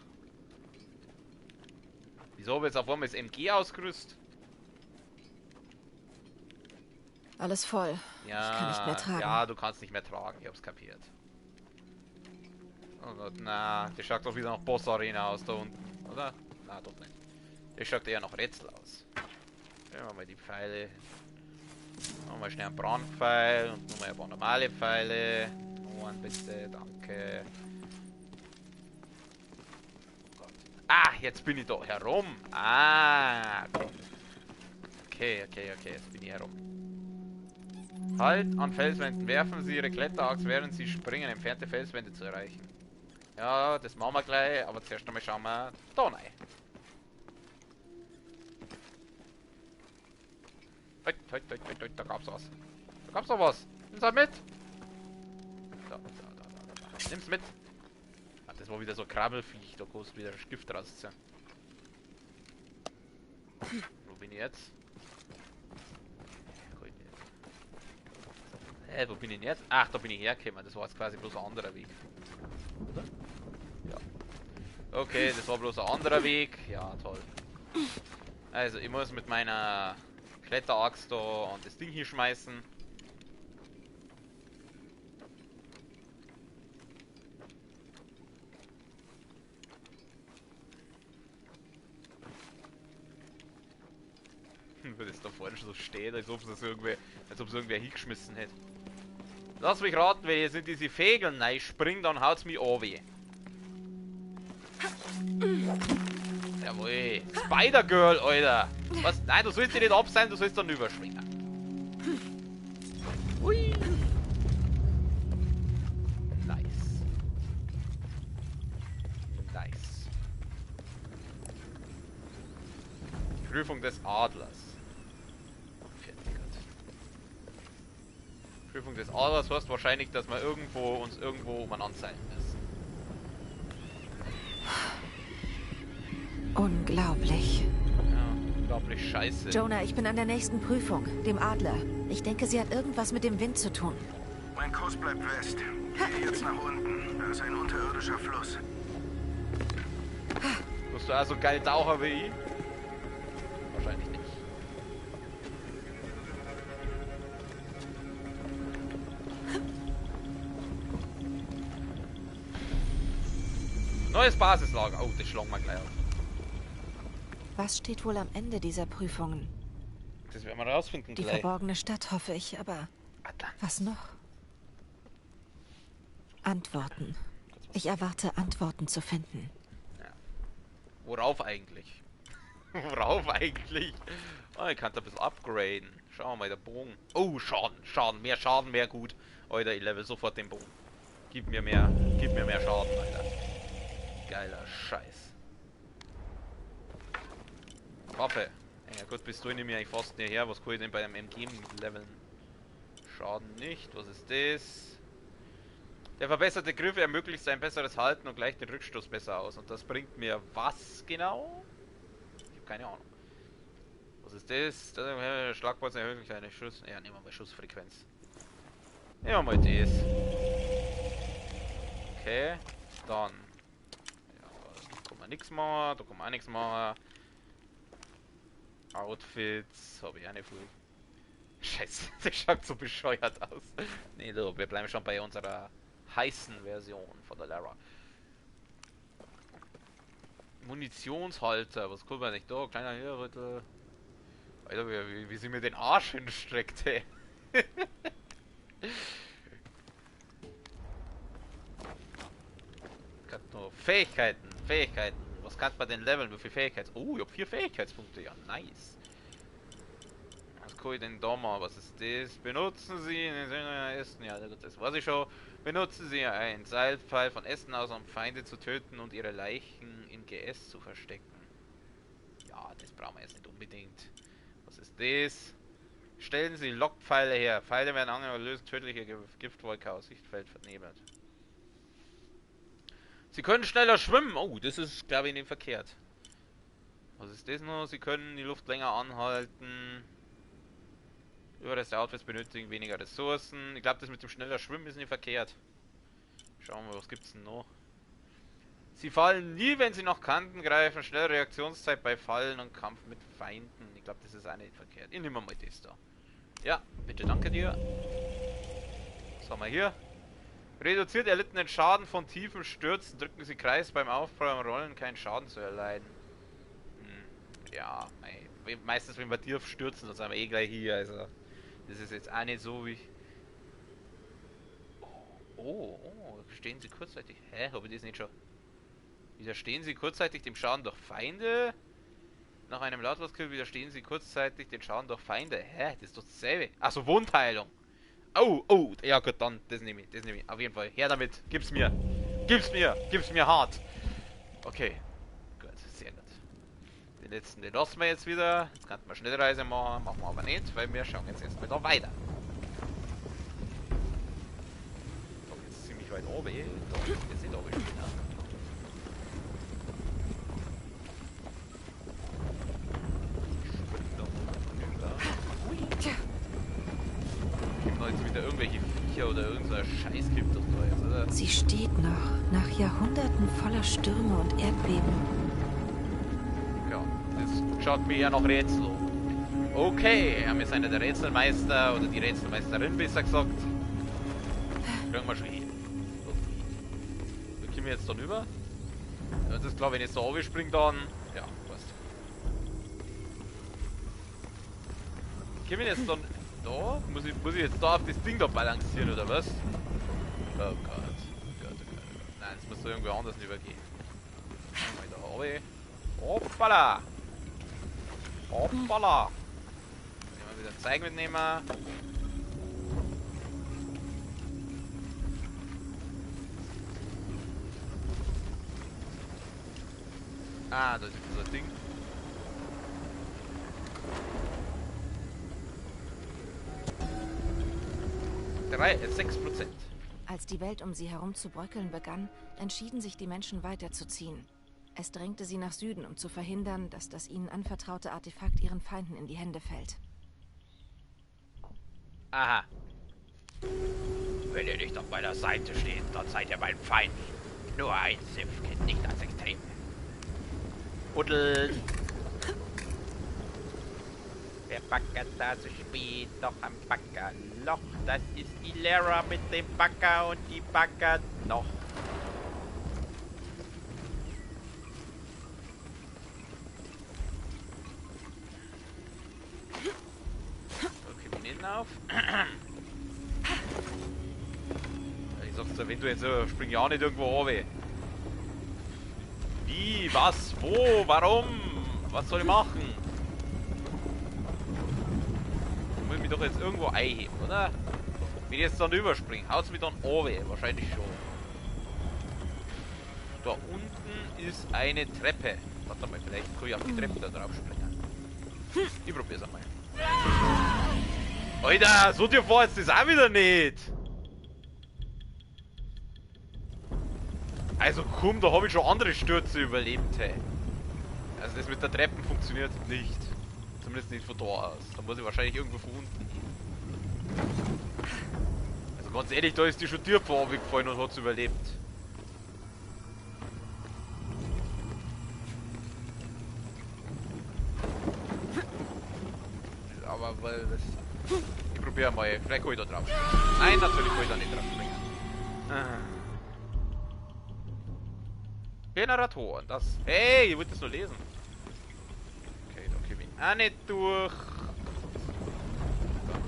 Wieso habe ich jetzt auf einmal das MG ausgerüstet? Alles voll. Ja, Ich kann nicht mehr tragen. Ja, du kannst nicht mehr tragen, ich hab's kapiert. Oh Gott, na, das schaut doch wieder nach Boss Arena aus da unten, oder? Na, doch nicht. Das schaut eher nach Rätsel aus. Nehmen wir mal die Pfeile. Machen wir schnell einen Brandpfeil und nochmal ein paar normale Pfeile. Noch einen bitte, danke. Oh Gott. Ah, jetzt bin ich da herum. Ah, okay. Okay, jetzt bin ich herum. Halt an Felswänden. Werfen Sie Ihre Kletterachs, während Sie springen, entfernte Felswände zu erreichen. Ja, das machen wir gleich, aber zuerst einmal schauen wir da rein. Da gab's was. Da gab's doch was. Nimm's halt mit. Da. Nimm's mit. Ah, das war wieder so ein Krabbelfiech, da kannst du wieder Stift rausziehen. Wo bin ich jetzt? Wo bin ich denn jetzt? Ach, da bin ich hergekommen. Das war jetzt quasi bloß ein anderer Weg. Oder? Ja. Okay, das war bloß ein anderer Weg. Ja, toll. Also, ich muss mit meiner Kletteraxt da und das Ding hier schmeißen. das da vorne schon so steht, als ob es irgendwer hingeschmissen hätte. Lass mich raten, wenn jetzt in diese Fegel rein springt, dann haut's mich an weh. Jawohl. Spider-Girl, Alter. Was? Nein, du sollst dich nicht abseilen, du sollst dann überschwingen. Hui. Nice. Nice. Prüfung des Adlers. Fertig. Prüfung des Adlers heißt wahrscheinlich, dass wir uns irgendwo umeinander sein müssen. Unglaublich. Ja, unglaublich scheiße. Jonah, ich bin an der nächsten Prüfung, dem Adler. Ich denke, sie hat irgendwas mit dem Wind zu tun. Mein Kurs bleibt west. Gehe jetzt nach unten. Da ist ein unterirdischer Fluss. Bist du also geil Taucher wie ich? Wahrscheinlich nicht. Neues Basislager. Oh, das schlagen wir gleich auf. Was steht wohl am Ende dieser Prüfungen? Das werden wir rausfinden Die gleich. verborgene Stadt, hoffe ich, aber was noch? Antworten. Ich erwarte, Antworten zu finden. Ja. Worauf eigentlich? Worauf eigentlich? Oh, ich kann da ein bisschen upgraden. Schauen wir mal, der Bogen. Oh, Schaden. Mehr Schaden, mehr gut. Alter, ich level sofort den Bogen. Gib mir mehr Schaden, Alter. Geiler Scheiß. Waffe. Ja gut, bis du nehme ich eigentlich fast nicht her. Was kann ich denn bei einem MG leveln? Schaden nicht. Was ist das? Der verbesserte Griff ermöglicht ein besseres Halten und gleicht den Rückstoß besser aus. Und das bringt mir was genau? Ich habe keine Ahnung. Was ist das? Schlagbolzen erhöht kleine Schuss. Ja, nehmen wir mal Schussfrequenz. Nehmen wir mal das. Okay. Dann. Ja, da kann man nichts machen. Da kann man auch nichts machen. Outfits habe ich auch nicht viel. Scheiße, das schaut so bescheuert aus. Nee, du, wir bleiben schon bei unserer heißen Version von der Lara. Munitionshalter, was kommt man nicht da? Kleiner Hilrüttel. Alter, wie sie mir den Arsch hinstreckt, ey. Fähigkeiten. Was kann man denn leveln? Wie viel Fähigkeits... Oh, ich hab 4 Fähigkeitspunkte. Ja, nice. Was kann ich denn da machen? Was ist das? Benutzen Sie in den Ästen. Ja, das weiß ich schon. Benutzen Sie einen Seilpfeil von Ästen aus, um Feinde zu töten und ihre Leichen in GS zu verstecken. Ja, das brauchen wir jetzt nicht unbedingt. Was ist das? Stellen Sie Lockpfeile her. Pfeile werden angenommen und lösen tödliche Giftwolke aus. Sichtfeld vernebelt. Sie können schneller schwimmen. Oh, das ist, glaube ich, nicht verkehrt. Was ist das noch? Sie können die Luft länger anhalten. Überreste Outfits benötigen weniger Ressourcen. Ich glaube, das mit dem schneller Schwimmen ist nicht verkehrt. Schauen wir, was gibt's denn noch? Sie fallen nie, wenn sie nach Kanten greifen. Schnelle Reaktionszeit bei Fallen und Kampf mit Feinden. Ich glaube, das ist auch nicht verkehrt. Ich nehme mal das da. Ja, bitte, danke dir. Was haben wir hier? Reduziert erlittenen Schaden von tiefen Stürzen. Drücken Sie Kreis beim Aufprall und Rollen, keinen Schaden zu erleiden. Ja, meistens wenn wir tief stürzen, dann sind wir eh gleich hier. Also, das ist jetzt auch nicht so wie... Oh, stehen Sie kurzzeitig... Hä, habe ich das nicht schon... Widerstehen Sie kurzzeitig dem Schaden durch Feinde? Nach einem Lautlos-Kill widerstehen Sie kurzzeitig den Schaden durch Feinde. Hä, das ist doch dasselbe. Achso, Wundheilung. Oh, ja gut, dann, das nehme ich, auf jeden Fall. Her damit, gib's mir hart. Okay, gut, sehr gut. Den letzten, den lassen wir jetzt wieder. Jetzt könnten wir Schnellreise machen wir aber nicht, weil wir schauen jetzt erstmal da weiter. Doch, jetzt ziemlich weit oben, doch, jetzt sind oben schon wieder. Jetzt wieder irgendwelche Viecher oder irgendein Scheiß gibt doch da jetzt, oder? Sie steht noch, nach Jahrhunderten voller Stürme und Erdbeben. Ja, das schaut mir ja noch Rätsel. Okay, wir sind der Rätselmeister oder die Rätselmeisterin, besser gesagt. Kriegen wir schon hin. Wie kommen wir jetzt dann über? Ja, das ist klar, wenn ich so runterspringe, dann... Ja, passt. ich jetzt dann da? Muss ich jetzt da auf das Ding da balancieren oder was? Oh Gott. Nein, es muss da irgendwo anders übergehen. Mal da runter. Hoppala! Hoppala! Nehmen wir wieder Zeug mitnehmen. Ah, da ist unser Ding. 6%. Als die Welt um sie herum zu bröckeln begann, entschieden sich die Menschen weiterzuziehen. Es drängte sie nach Süden, um zu verhindern, dass das ihnen anvertraute Artefakt ihren Feinden in die Hände fällt. Aha. Wenn ihr nicht auf meiner Seite steht, dann seid ihr mein Feind. Nur ein Sif kennt nicht als Extrem. Buddel. Der Bagger da so spät noch am Baggerloch. Das ist Ilera mit dem Bagger und die Bagger noch. Okay, bin hinten auf. Ich sag's dir, wenn du jetzt spring ja auch nicht irgendwo runter. Wie? Was? Wo? Warum? Was soll ich machen? Ich muss mich doch jetzt irgendwo einheben, oder? Wenn ich jetzt dann überspringe, haut's mich dann runter. Wahrscheinlich schon. Da unten ist eine Treppe. Warte mal, vielleicht kann ich auf die Treppe da drauf springen. Ich probier's einmal. Alter, so dir vor jetzt das auch wieder nicht. Also komm, da habe ich schon andere Stürze überlebt, hey. Also das mit der Treppe funktioniert nicht. Zumindest nicht von da aus. Da muss ich wahrscheinlich irgendwo von unten hin. Also ganz ehrlich, da ist die schon Tür gefallen und hat's überlebt. Aber weil das... Ich probiere mal, vielleicht kann ich da drauf springen. Nein, natürlich kann ich da nicht drauf springen. Generatoren, das... Hey, ich wollte das nur lesen. Okay, da komme ich auch nicht durch.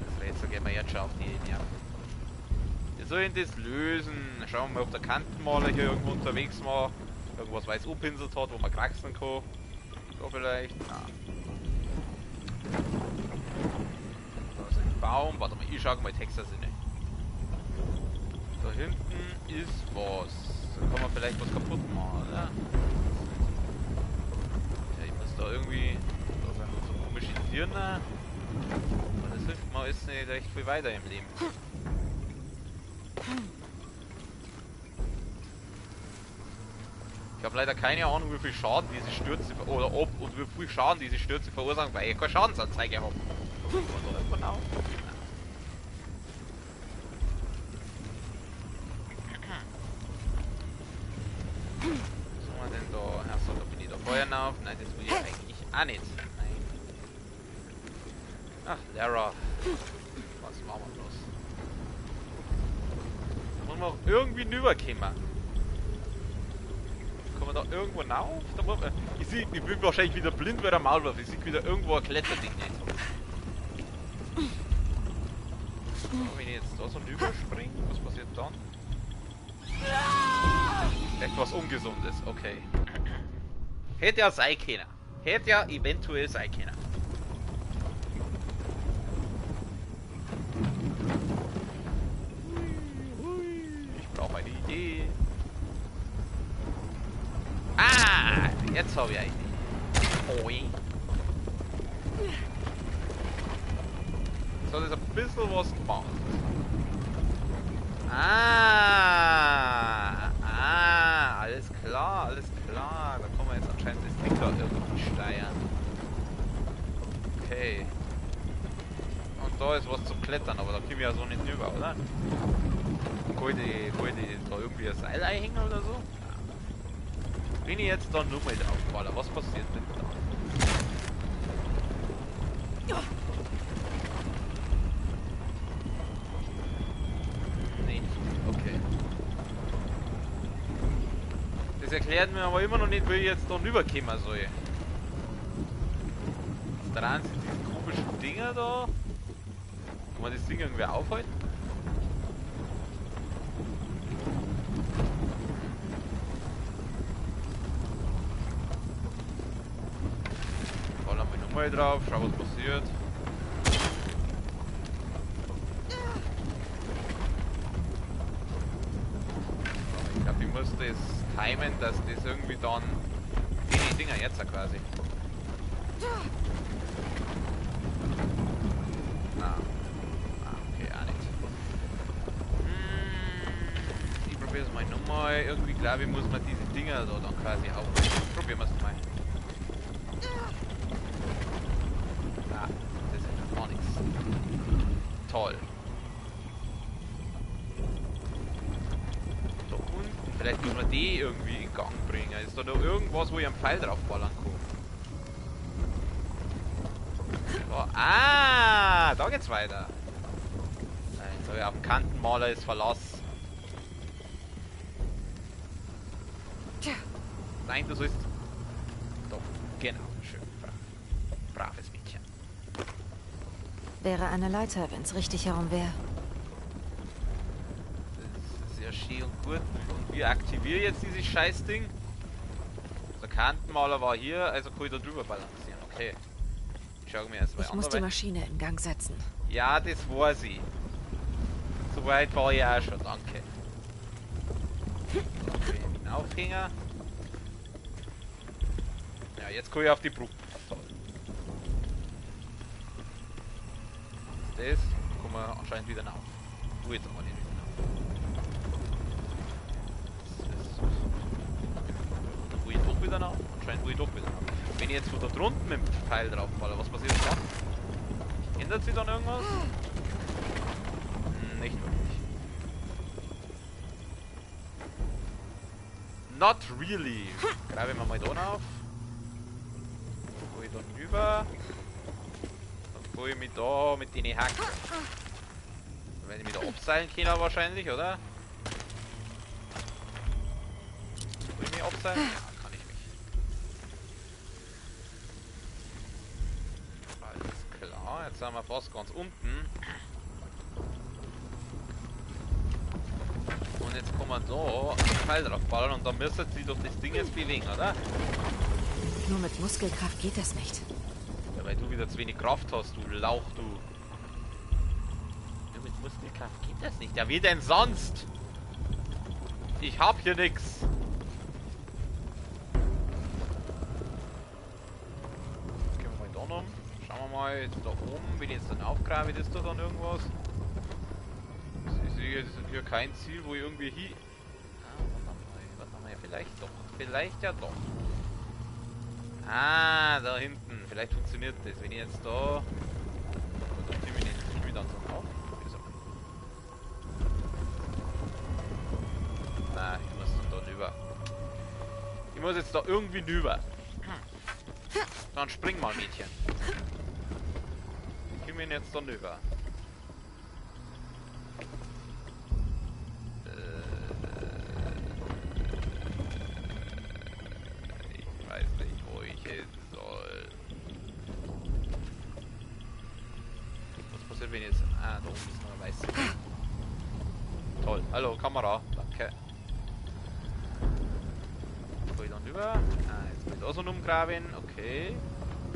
Das Rätsel gehen wir jetzt schon auf die Nerven. Wir sollen das lösen. Schauen wir mal, ob der Kantenmaler hier irgendwo unterwegs war. Irgendwas weiß upinselt hat, wo man kraxeln kann. So vielleicht. Na. Da ist ein Baum. Warte mal, ich schau mal Textersinne. Da hinten ist was. Da kann man vielleicht was kaputt machen, oder? Ja, ich muss da irgendwie... Da sind so komische Dirne. Aber das hilft mir jetzt nicht recht viel weiter im Leben. Ich habe leider keine Ahnung, wie viel Schaden diese Stürze... Oder ob und wie viel Schaden diese Stürze verursachen, weil ich keine Schadensanzeige habe. Genau. Was haben wir denn da? Achso, da bin ich da Feuer auf. Nein, das will ich eigentlich auch nicht. Nein. Ach, Lara. Was machen wir bloß? Da muss man auch irgendwie rüberkommen. Kann man da irgendwo rauf? Da muss man... Ich bin wahrscheinlich wieder blind bei der Maulwurf. Ich sehe wieder irgendwo ein Kletterding nicht. Wenn ich jetzt da so rüberspringe, was passiert dann? Etwas Ungesundes, okay. Hätte ja sein können. Hätte ja eventuell sein können. Ich brauche eine Idee. Ah! Jetzt habe ich eine Idee. Oi. Jetzt hat es ein bisschen was gemacht. Alles klar, alles klar. Da kann man jetzt anscheinend das Ding da irgendwie steuern. Okay. Und da ist was zum Klettern, aber da können wir ja so nicht rüber, oder? Kann ich da irgendwie ein Seil einhängen oder so? Wenn ich jetzt da nur mal draufballer, was passiert denn da? Das erklärt mir aber immer noch nicht, wie ich jetzt da rüberkommen soll. Dran sind diese komischen Dinger da. man das Ding irgendwie aufhalten? Ballern wir nochmal drauf, schau was passiert. Ich glaube, ich muss das timen, dass das irgendwie dann die Dinger jetzt quasi. Okay, auch nicht. Ich probiere es mal nochmal. Irgendwie glaube ich, muss man diese Dinger da dann quasi aufhalten. Probieren wir es mal. Ah, das ist gar nichts. Toll. Da unten, vielleicht muss man die irgendwie in Gang bringen. Ist da noch irgendwas, wo ich einen Pfeil drauf ballern kann? Oh, ah, da geht's weiter. Jetzt habe ich auf dem Kantenmaler ist Verlass. Nein, du sollst... Doch, genau, schön. Braves Mädchen. Wäre eine Leiter, wenn es richtig herum wäre. Das ist ja schön und gut. Und wie aktiviere jetzt dieses Scheißding? Der Kantenmaler war hier, also kann ich da drüber balancieren. Okay. Schau mir erst mal Ich muss die Maschine in Gang setzen. Ja, das war sie. So weit war ich auch schon, danke. Okay, den Aufhänger. Ja, jetzt kann ich auf die Brücke. Toll. Das kann man anscheinend wieder nach. Du jetzt aber nicht wieder nach. Wo ich doch wieder nach? Anscheinend wo ich doch wieder nach. Wenn ich jetzt von da drunten mit dem Pfeil drauf falle, was passiert dann? Ändert sich dann irgendwas? Nicht wirklich. Not really. Greifen wir mal da auf. Dann gehe ich da rüber. Dann gehe ich mich da mit den Hacken. Dann werde ich mich da abseilen können wahrscheinlich, oder? Will ich mich abseilen? Ja, kann ich mich. Alles klar, jetzt sind wir fast ganz unten. Und jetzt kann man da einen Pfeil drauf ballern und dann müsste sie doch das Ding jetzt bewegen, oder? Nur mit Muskelkraft geht das nicht. Ja, weil du wieder zu wenig Kraft hast, du Lauch, du. Nur mit Muskelkraft geht das nicht. Ja, wie denn sonst? Ich hab hier nix. Gehen wir mal da noch. Schauen wir mal jetzt da oben, wenn ich jetzt dann aufgrabe, ist da dann irgendwas? Ich sehe jetzt hier kein Ziel, wo ich irgendwie hier... Ah, warte mal, vielleicht doch. Vielleicht ja doch. Ah, da hinten. Vielleicht funktioniert das. Wenn ich jetzt da... Dann nehme ich den Spiel dann so auf. Nein, ich muss dann da rüber. Ich muss jetzt da irgendwie rüber. Dann spring mal, Mädchen. Ich komme jetzt da rüber. Ich weiß nicht, wo ich hin soll. Was passiert, wenn jetzt... Ah, da oben ist noch ein weißes. Toll. Hallo, Kamera. Danke. Kann ich dann rüber? Ah, jetzt muss ich da so umgraben. Okay.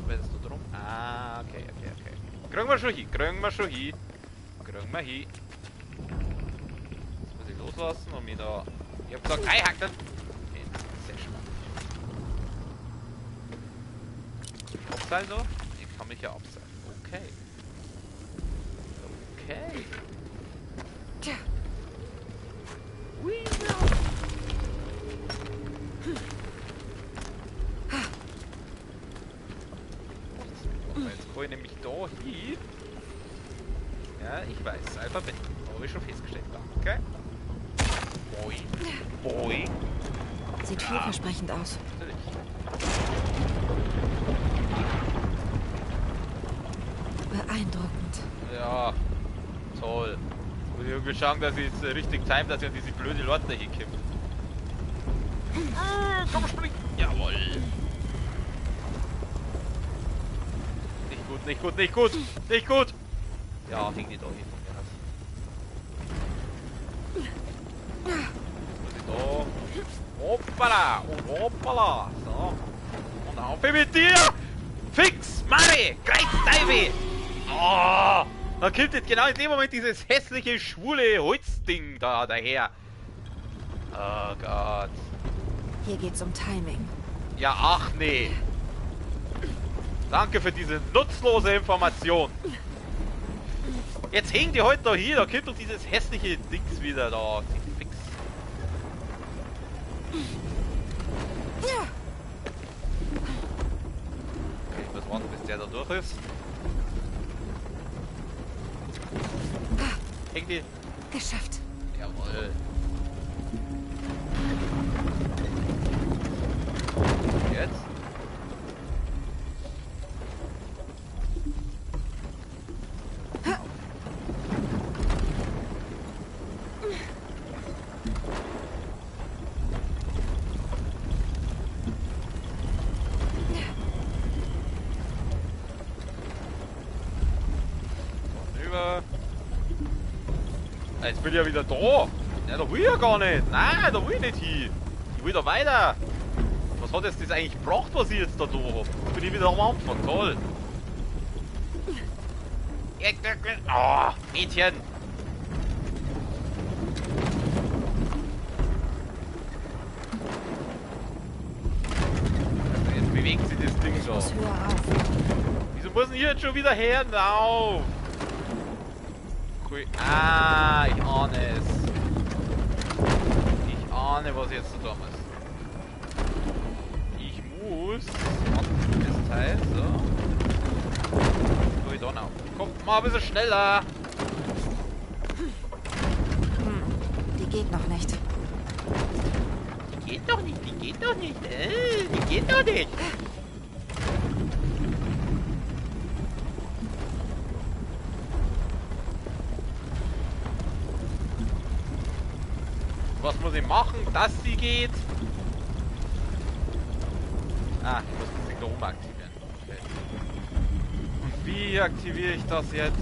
Was ist da drum? Ah, okay. Kriegen wir schon hin. Kriegen wir hin. Jetzt muss ich loslassen und mich da... Ich hab gesagt, einhacken. Sehr spannend. Abseilen so? Ich kann mich ja abseilen. Okay. Hui. Jetzt kann ich nämlich da hin. Ja, ich weiß. Alphabet. Habe ich schon festgestellt. Danke. Boy. Sieht vielversprechend aus. Natürlich. Beeindruckend. Ja. Toll. Muss ich irgendwie schauen, dass ich jetzt richtig time, dass ich an diese blöde Leute hier komme. Komm, spring! Jawohl! Nicht gut! Ja, häng nicht da hin von mir aus. Was ist da? Hoppala! Und hoppala! So. Und auf mit dir! Fix! Mari! Kreuzteufel! Oh! Da kommt jetzt genau in dem Moment dieses hässliche, schwule Holzding da daher. Oh Gott. Hier geht's um Timing. Ja, ach nee. Danke für diese nutzlose Information. Jetzt hängt die heute da hier, da kommt doch dieses hässliche Dings wieder da. Fix. Okay, ich muss warten, bis der da durch ist. Hängt die? Geschafft. Jawohl. Jetzt? Rüber. Jetzt bin ich ja wieder da. Ja, da will ich ja gar nicht. Nein, da will ich nicht hin. Ich will da weiter. Was hat jetzt das eigentlich gebracht, was ich jetzt da habe? Jetzt bin ich wieder am Anfang. Toll. Oh, Mädchen. Also jetzt bewegt sich das Ding schon. Muss höher auf. Wieso muss denn hier jetzt schon wieder her? Auf. Cool. Ah, ich ahne es. Ich ahne, was jetzt da muss. Ich muss das Teil so. Tue ich da auf. Komm, mal ein bisschen schneller. Die geht noch nicht. Die geht doch nicht, die geht doch nicht. Die geht doch nicht. Was muss ich machen, dass sie geht? Ah, ich muss das Ding da oben aktivieren. Okay. Und wie aktiviere ich das jetzt?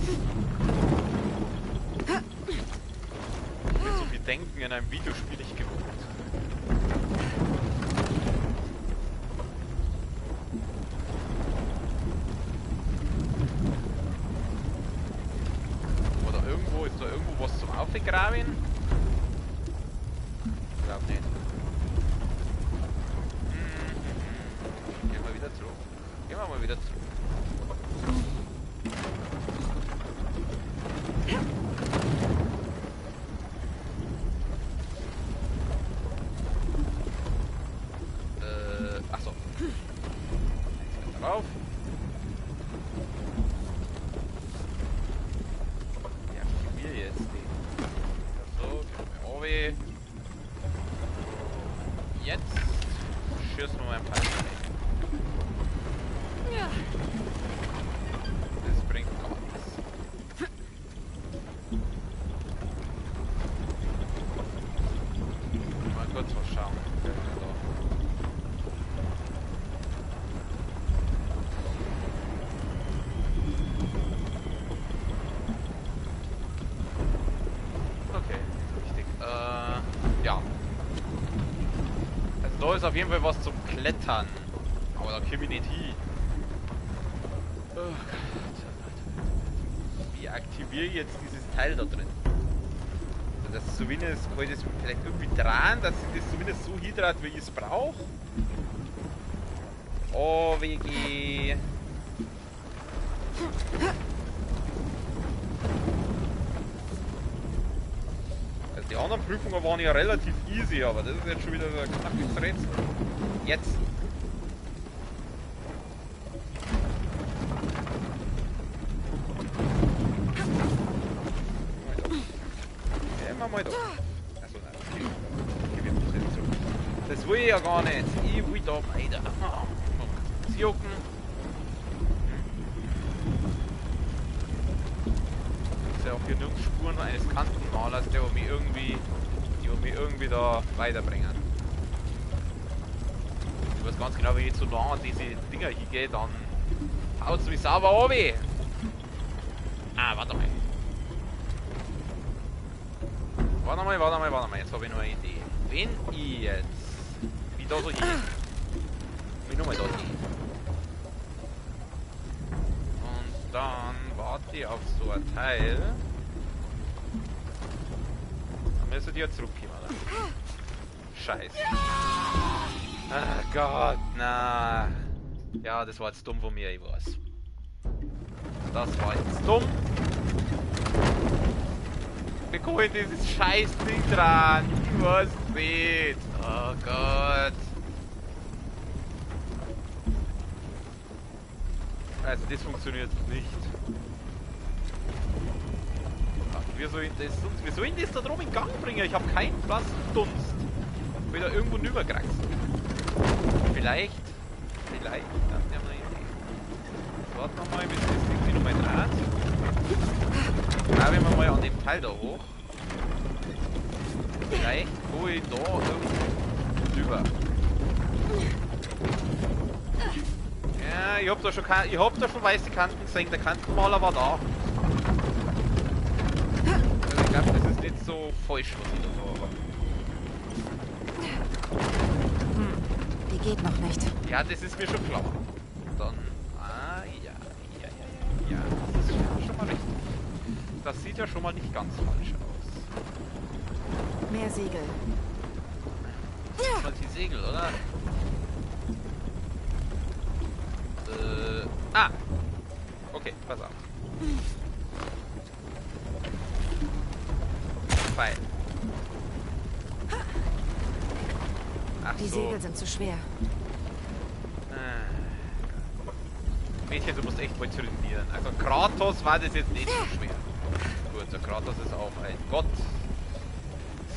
Ich bin so viel Denken in einem Videospiel nicht gewohnt. Oder irgendwo, ist da irgendwo was zum Aufgraben? Ich glaube nicht. Gehen wir wieder zurück. Gehen wir mal wieder zurück. Achso. Jetzt wieder drauf. Ja, aktiviere jetzt den. So, gehen wir oben. Jetzt schießen wir mal ein paar rein. Ja. Das bringt gar nichts. Mal kurz was schauen. Okay, richtig. Ja. Also da ist auf jeden Fall was zum Klettern. Aber da komme ich nicht hin. Oh Gott. Wie aktiviere ich jetzt dieses Teil da drin? Also das zumindest kann ich das vielleicht irgendwie drehen, dass ich das zumindest so hindreht, wie ich es brauche. Oh, WG. Also die anderen Prüfungen waren ja relativ easy, aber das ist jetzt schon wieder so ein knackiges Rätsel. Jetzt. Mal da. Achso, nein. Ich gebe das zurück. Das will ich ja gar nicht. Ich will da weiter. Sie jucken. Das ist ja auch hier nirgends Spuren eines Kantenmalers, die mich irgendwie da weiterbringen. Ich weiß ganz genau, wenn ich zu nah an diese Dinger hingehe, dann haut es mich sauber runter. Ah, warte mal. Warte mal. Jetzt habe ich noch eine Idee. Wenn ich jetzt... Wie da so hin... Wie nochmal da hin. Und dann warte ich auf so ein Teil. Dann müsste die ja zurückkommen, oder? Scheiße. Ach Gott, na. Ja, das war jetzt dumm von mir, ich weiß. Das war jetzt dumm. Wie komme ich dieses Scheißding dran? Ich weiß nicht. Oh Gott. Also das funktioniert nicht. Ach, wie soll ich das da drum in Gang bringen? Ich habe keinen Plastendunst. Ich will da irgendwo rüberkraxen. Vielleicht. Dann haben wir eine Idee. Warte nochmal, bis das irgendwie nochmal Draht. Graben wir mal an dem Teil da hoch. Vielleicht hole ich da irgendwo drüber. Ja, ich hab da schon weiße Kanten gesehen. Der Kantenmaler war da. Also ich glaube, das ist nicht so falsch, was ich da habe. Die geht noch nicht. Ja, das ist mir schon klar. Dann... Ah, ja. Das ist ja schon mal richtig. Das sieht ja schon mal nicht ganz falsch aus. Mehr Segel. Mal die Segel, oder? Ah! Okay, pass auf. Pfeil. Ach Die so. Segel sind zu schwer. Mädchen, du musst echt mal trainieren. Also Kratos war das jetzt nicht so schwer. Gut, der Kratos ist auch ein Gott.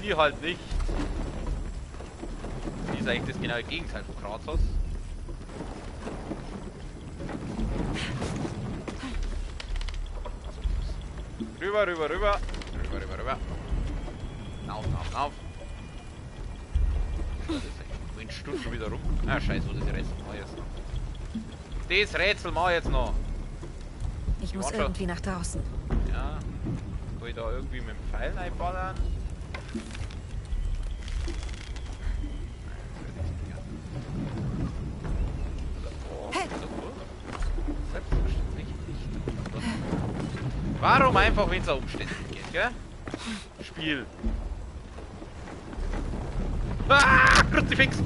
Sie halt nicht. Sie ist eigentlich das genaue Gegenteil von Kratos. Rüber. Auf. Wohin stutzt schon wieder rum? Ah, scheiße, wo das Rätsel mal jetzt. Das Rätsel mal jetzt noch. Ich muss irgendwie nach draußen. Ja. Kann ich da irgendwie mit dem Pfeil reinballern? Selbstverständlich nicht. Warum einfach, wenn es umständlich geht, gell? Spiel. Ah, Kruzifix!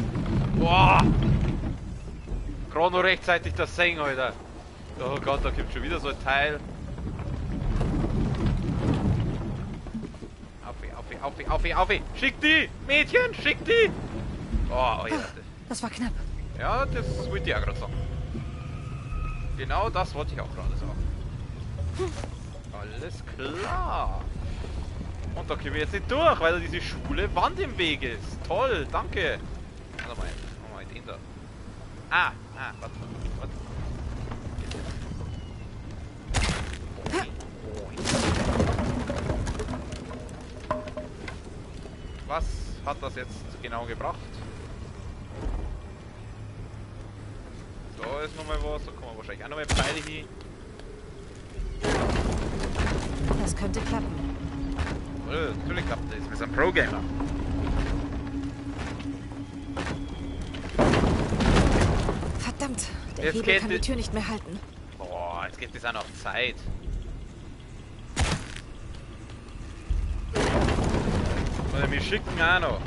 Boah! Gerade noch rechtzeitig das sehen, Alter. Oh Gott, da gibt schon wieder so ein Teil. Auf! Schick die! Mädchen, schick die! Oh ja. Das war knapp. Ja, das wollte ich auch gerade sagen. Genau das wollte ich auch gerade sagen. Alles klar. Und da können wir jetzt nicht durch, weil da diese schwule Wand im Weg ist. Toll, danke. Warte mal, den da. Warte. Was hat das jetzt genau gebracht? Da ist nochmal was, da kommen wir wahrscheinlich auch nochmal Pfeile hin. Das könnte klappen. Natürlich klappt das, wir sind Pro-Gamer. Verdammt, der Jetzt Hebel geht kann die Tür nicht mehr halten. Boah, jetzt gibt es auch noch Zeit. Oder wir schicken auch noch.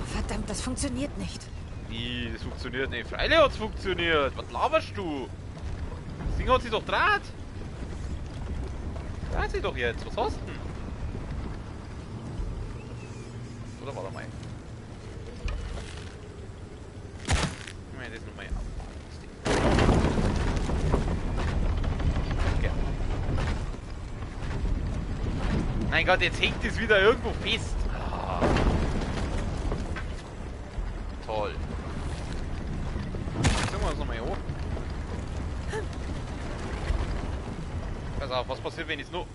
Verdammt, das funktioniert nicht. Wie, das funktioniert nicht. Freilich hat's funktioniert. Was laberst du? Das Ding hat sich doch Draht. Draht sie doch jetzt. Was hast du denn? Oder warte mal. Ich meine, das nochmal ab. Okay. Mein Gott, jetzt hängt es wieder irgendwo fest. Ah. Toll. Jetzt wir uns nochmal hoch. Pass auf, was passiert, wenn ich es nur...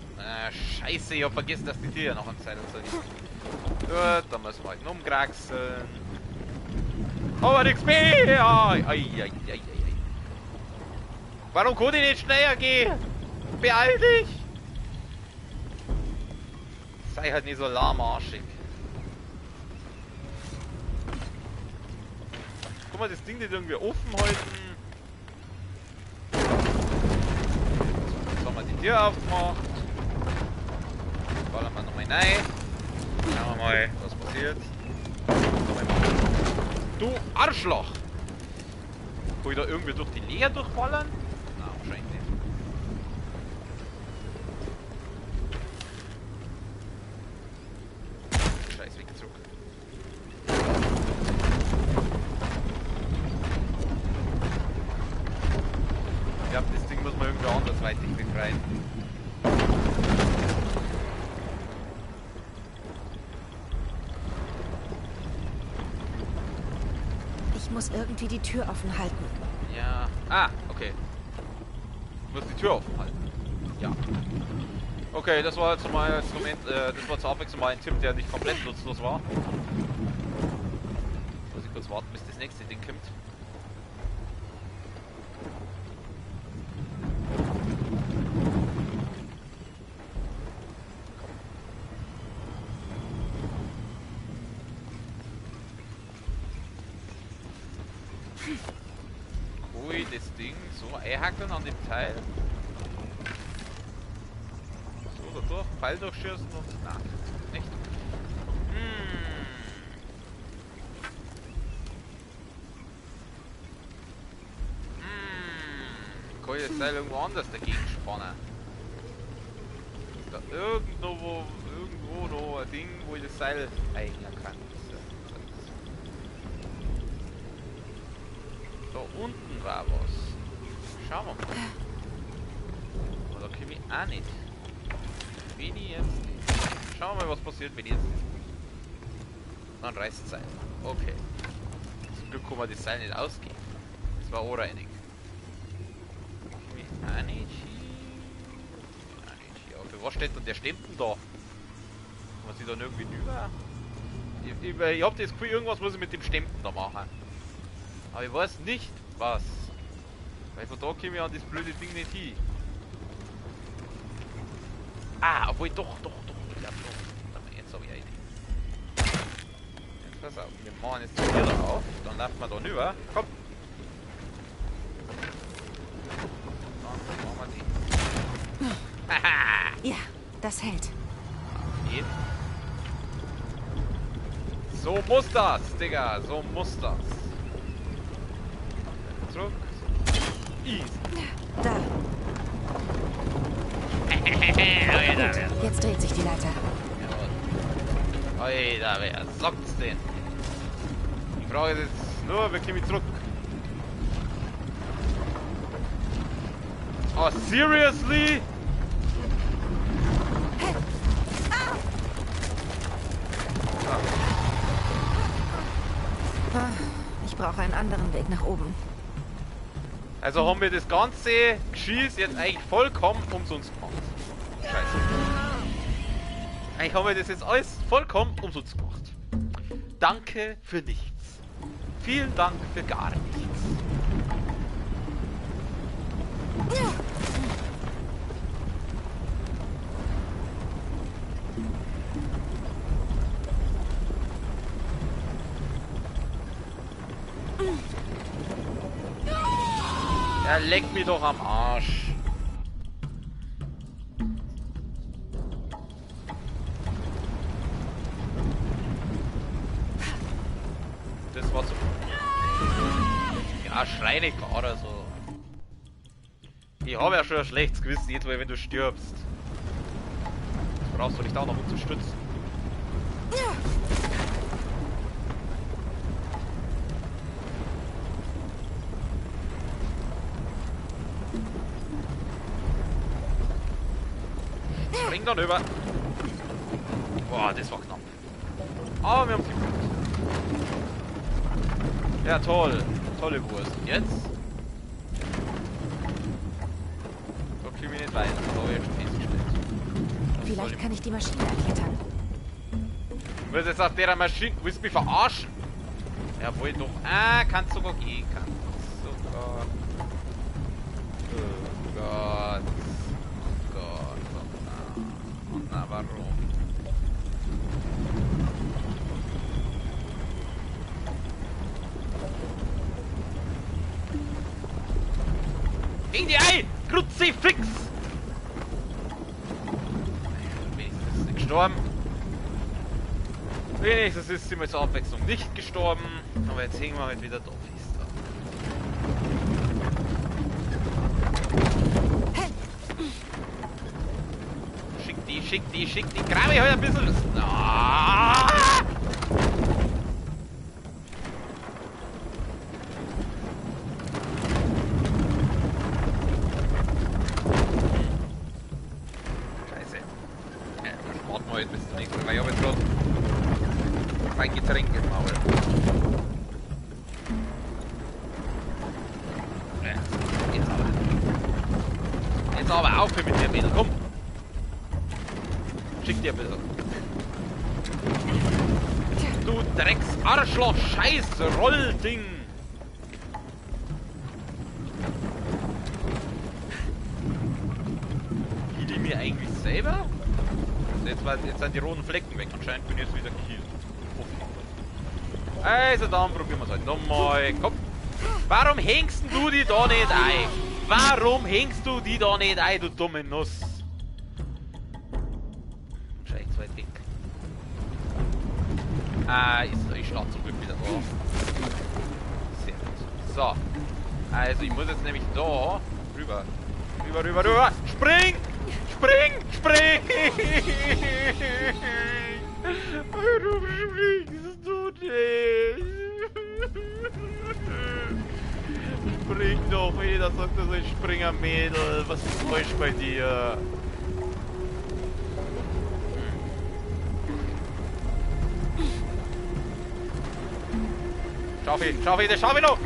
Scheiße, ich hab vergessen, dass die Tür noch an Zeit und so ist. Gut, dann müssen wir halt umkraxeln. Aber nichts mehr! Ai, ai, ai, ai. Warum kann ich nicht schneller gehen? Beeil dich! Sei halt nicht so lahmarschig. Guck mal, das Ding nicht irgendwie offen halten. Jetzt haben wir die Tür aufgemacht. Ballern wir nochmal rein. Schauen wir mal, was passiert. Du Arschloch! Kann ich da irgendwie durch die Leer durchballern? Nein, wahrscheinlich nicht. Scheiß, weg zurück. Ich glaube, das Ding muss man irgendwie andersweitig befreien. Ich muss irgendwie die Tür offen halten. Ja. Ah, okay. Du musst die Tür offen halten. Ja. Okay, das war jetzt mal das war zur Abwechslung mal ein Tipp, der nicht komplett nutzlos war. Muss ich kurz warten, bis das nächste Ding kommt. Ui, das Ding so einhacken an dem Teil. So, da durch, Pfeil durchschießen und... Nein, nicht. Kann ich das Teil irgendwo anders dagegen spannen? Ist da irgendwo noch ein Ding, wo ich das Seil einhängen kann? Da unten war was. Schauen wir mal. Aber da komme ich auch nicht. Wenn ich jetzt nicht. Schauen wir mal, was passiert, wenn ich jetzt nicht. Dann reißt es ein. Okay. Zum Glück kann man das Seil nicht ausgehen. Das war auch reinig. Komme ich auch nicht hier. Auch nicht hier. Aber für was steht denn der Stempel da? Kann man sich dann irgendwie über? Ich hab das Gefühl, irgendwas muss ich mit dem Stempel da machen. Aber ich weiß nicht, was. Weil von da komme ich an das blöde Ding nicht hin. Ah, obwohl doch. Ich glaube doch. Jetzt habe ich eine Idee. Jetzt pass auf. Wir machen jetzt die Tür auf. Dann laufen wir da rüber. Komm. Dann machen wir die. Haha. Ja, das hält. Geht. So muss das, Digga. So muss das. Zurück. Easy. Da. Gut, jetzt dreht sich die Leiter. Alter, wer sagt's denn? Die Frage ist jetzt nur, wie komme ich zurück? Oh, seriously? Ich brauche einen anderen Weg nach oben. Also haben wir das ganze Geschieß jetzt eigentlich vollkommen umsonst gemacht. Scheiße. Eigentlich haben wir das jetzt alles vollkommen umsonst gemacht. Danke für nichts. Vielen Dank für gar nichts. Ja, leck mich doch am Arsch. Das war so. Ja, schrei nicht gerade so. Ich habe ja schon ein schlechtes Gewissen, jedes Mal, wenn du stirbst. Das brauchst du nicht auch noch unterstützen. Spring dann über. Boah, das war knapp. Aber wir haben sie gut. Ja, toll. Tolle Wurst. Jetzt? So kriegen wir nicht weiter. Das habe ich jetzt schon festgestellt. Vielleicht kann ich die Maschine erklettern. Du willst jetzt auf der Maschine... Willst du mich verarschen? Jawohl, doch. Ah, kannst sogar gehen. Kannst sogar. Oh Gott. Oh Gott. Oh na, warum? Gegen die ein! Kruzifix! Wenigstens ist sie gestorben. Wenigstens ist sie mal zur Abwechslung nicht gestorben. Aber jetzt hängen wir halt wieder da fest. Schick die. Grabe ich halt ein bisschen. Ah! Scheiße. Dann warten wir halt bis zum nächsten Mal. Ich habe jetzt gerade mein Getränk im Maul. Jetzt aber auf mit dir, Mädel, komm! Schick dir ein bisschen. Du Drecks-Arschloch, Scheiß Rollding! Heal ich mir eigentlich selber? Also jetzt sind die roten Flecken weg, anscheinend bin ich jetzt wieder geheilt. Also dann probieren wir es halt nochmal. Komm! Warum hängst du die da nicht ein? Warum hängst du die da nicht ein, du dumme Nuss? Scheiß weit weg. Ah, ich schlage zum Glück wieder da. Sehr gut. So. Also ich muss jetzt nämlich da rüber. Rüber. Spring! Warum springst du nicht? Spring doch, jeder sagt, dass ich springe, Mädel. Was ist falsch bei dir? Schaff ihn noch!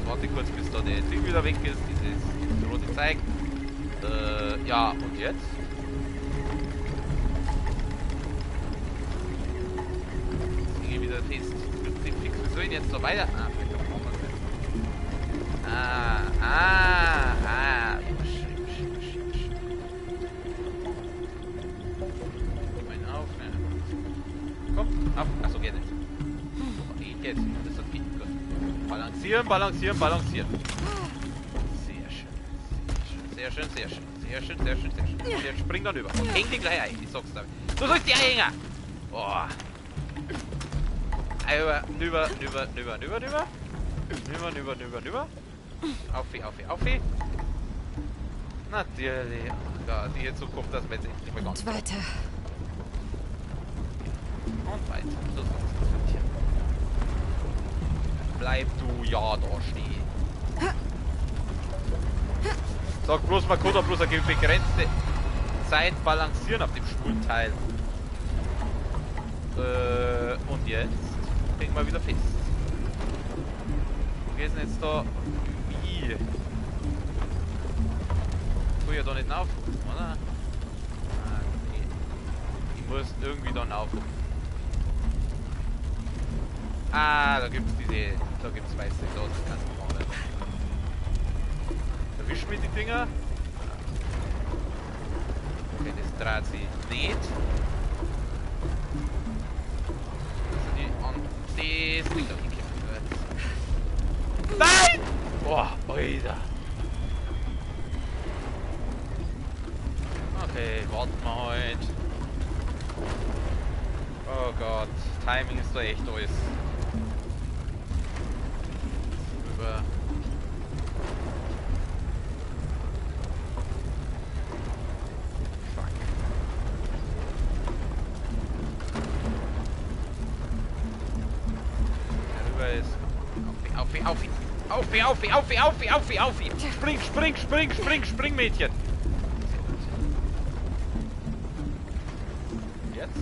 Warte kurz, bis da der Ding wieder weg ist, dieses rote Zeichen. Ja, und jetzt? Jetzt gehe ich wieder fest. Wie soll ich jetzt so weiter? Ah, vielleicht kann man das nicht. Komm, auf. Achso, geht nicht. Jetzt. Das ist okay. Gut. Balancieren. Sehr schön. Und jetzt spring dann über. Und häng die gleich ein. Ich sag's damit. Du sollst die einhängen! Boah. Rüber. Auf. Natürlich. Ja, die jetzt so kommt, dass wir jetzt endlich mal ganz. Und weiter. So ist das hier. Bleib du ja da stehen. Sag bloß, man kann da bloß eine begrenzte Zeit balancieren auf dem Schwulteil. Und jetzt hängen wir wieder fest. Wir sind jetzt da. Wie? Ich ja da nicht aufrufen, oder? Ah, nee. Ich muss irgendwie da aufrufen. Ah, da gibt's weiße Dosen, ganz normal. Erwischen wir die Dinger? Okay, das dreht sie nicht. Also die an das Ding da hinkommen. Nein! Boah, Alter. Okay, warten wir halt. Oh Gott, Timing ist da echt alles. Über. Fuck. Darüber ist. Auf ihn! Spring, Mädchen! Jetzt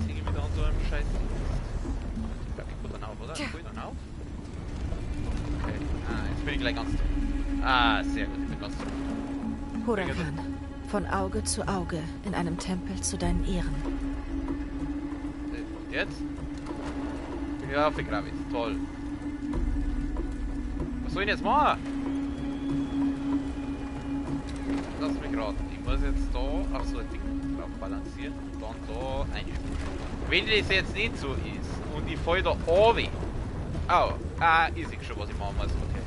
hänge ich wieder an so einem Scheiß. Ich glaube, ich gucke dann auf, oder? Ich gucke dann auf. Okay. Ah, jetzt bin ich gleich ganz drin. Ah, sehr gut, ich bin ganz drin. Hurakan, von Auge zu Auge in einem Tempel zu deinen Ehren. Jetzt? Ja, für Gravis. Toll. Was soll ich denn jetzt machen? Lass mich raten. Ich muss jetzt da auf so ein Ding drauf balancieren und dann da einspielen. Wenn das jetzt nicht so ist und ich fall da runter. Oh, ist ich schon, was ich machen muss. Okay.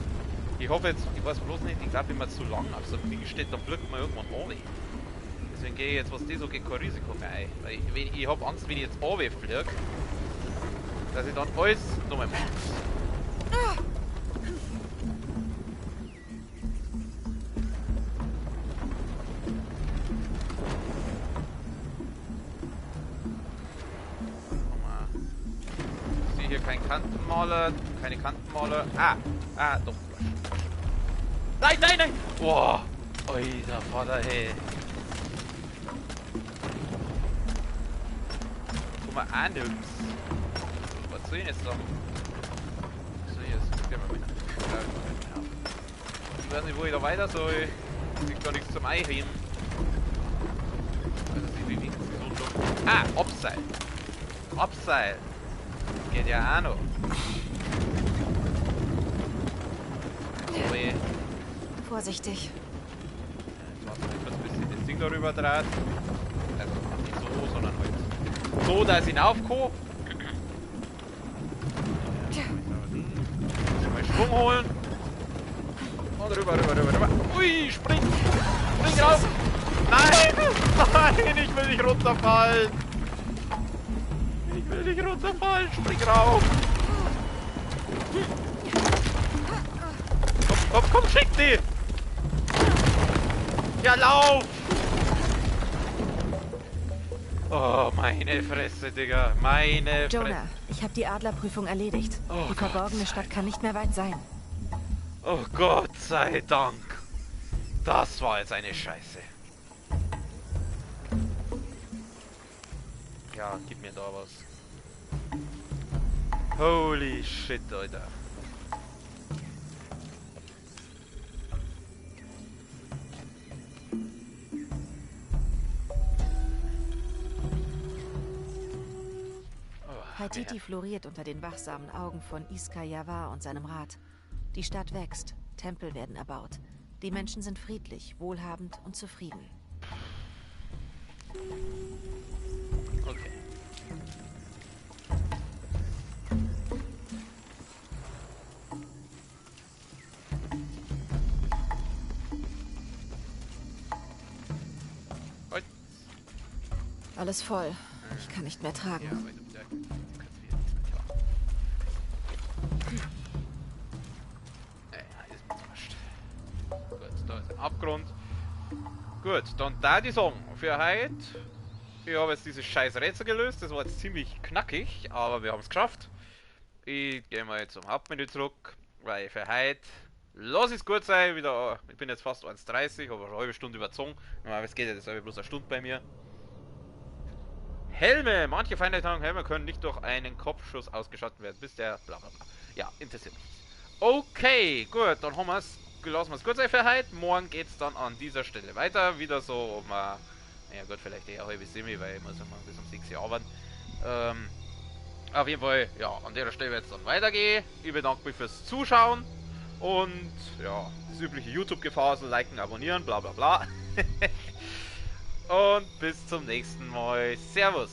Ich hoffe jetzt, ich weiß bloß nicht, ich glaube, wenn man zu lang auf so einem Ding steht, dann fliegt man irgendwann runter. Deswegen gehe ich jetzt, was das so geht, kein Risiko mehr ein. Weil ich habe Angst, wenn ich jetzt runterfliege, dass ich dann alles nochmal mache. Ich sehe hier keinen Kantenmaler, keine Kantenmaler. Doch. Nein, nein, nein! Boah! Alter Vater, hey! Guck mal an, Jungs. Was soll ich jetzt sagen? So, jetzt gehen wir mit. Ich weiß nicht, wo ich da weiter soll. Ich krieg gar nichts zum Einheben. Also, sie bewegen sich so dumm. Abseil! Abseil! Das geht ja auch noch. Sorry. Vorsichtig. Jetzt warten wir kurz, bis ich das Ding darüber dreht. Also nicht so, sondern halt so, dass ich hinaufkomme. Schon mal Schwung holen. Und rüber. Ui, spring! Spring rauf! Nein! Nein, ich will nicht runterfallen! Ich will nicht runterfallen! Spring rauf! Komm, schick die! Ja, lauf! Oh, meine Fresse, Digga. Meine Fresse. Jonah, ich habe die Adlerprüfung erledigt. Oh die verborgene Gott, Stadt kann nicht mehr weit sein. Oh Gott sei Dank. Das war jetzt eine Scheiße. Ja, gib mir da was. Holy shit, Alter. Paititi floriert unter den wachsamen Augen von Iska Yavar und seinem Rat. Die Stadt wächst, Tempel werden erbaut. Die Menschen sind friedlich, wohlhabend und zufrieden. Okay. Alles voll. Ich kann nicht mehr tragen. Ja, weil du kannst wieder nichts mehr tragen. Ist mir wurscht. Gut, da ist ein Abgrund. Gut, dann da die Song für heute. Ich habe jetzt dieses scheiß Rätsel gelöst. Das war jetzt ziemlich knackig, aber wir haben es geschafft. Ich gehe mal zum Hauptmenü zurück, weil für heute lass es gut sein. Wieder, ich bin jetzt fast 1,30, aber eine halbe Stunde überzogen. Normalerweise geht ja das bloß eine Stunde bei mir. Helme! Manche Feinde tragen Helme, können nicht durch einen Kopfschuss ausgeschaltet werden, bis der bla bla bla. Ja, interessiert mich. Okay, gut, dann haben wir's. Lassen wir es kurz für heute. Morgen geht's dann an dieser Stelle weiter. Wieder so um, ja gut, vielleicht eher halbe Semi, weil ich muss ja mal bis um 6 Uhr arbeiten. Auf jeden Fall, ja, an der Stelle wird es dann weitergehen. Ich bedanke mich fürs Zuschauen. Und, ja, das übliche YouTube-Gefasel, liken, abonnieren, bla bla bla. Und bis zum nächsten Mal. Servus.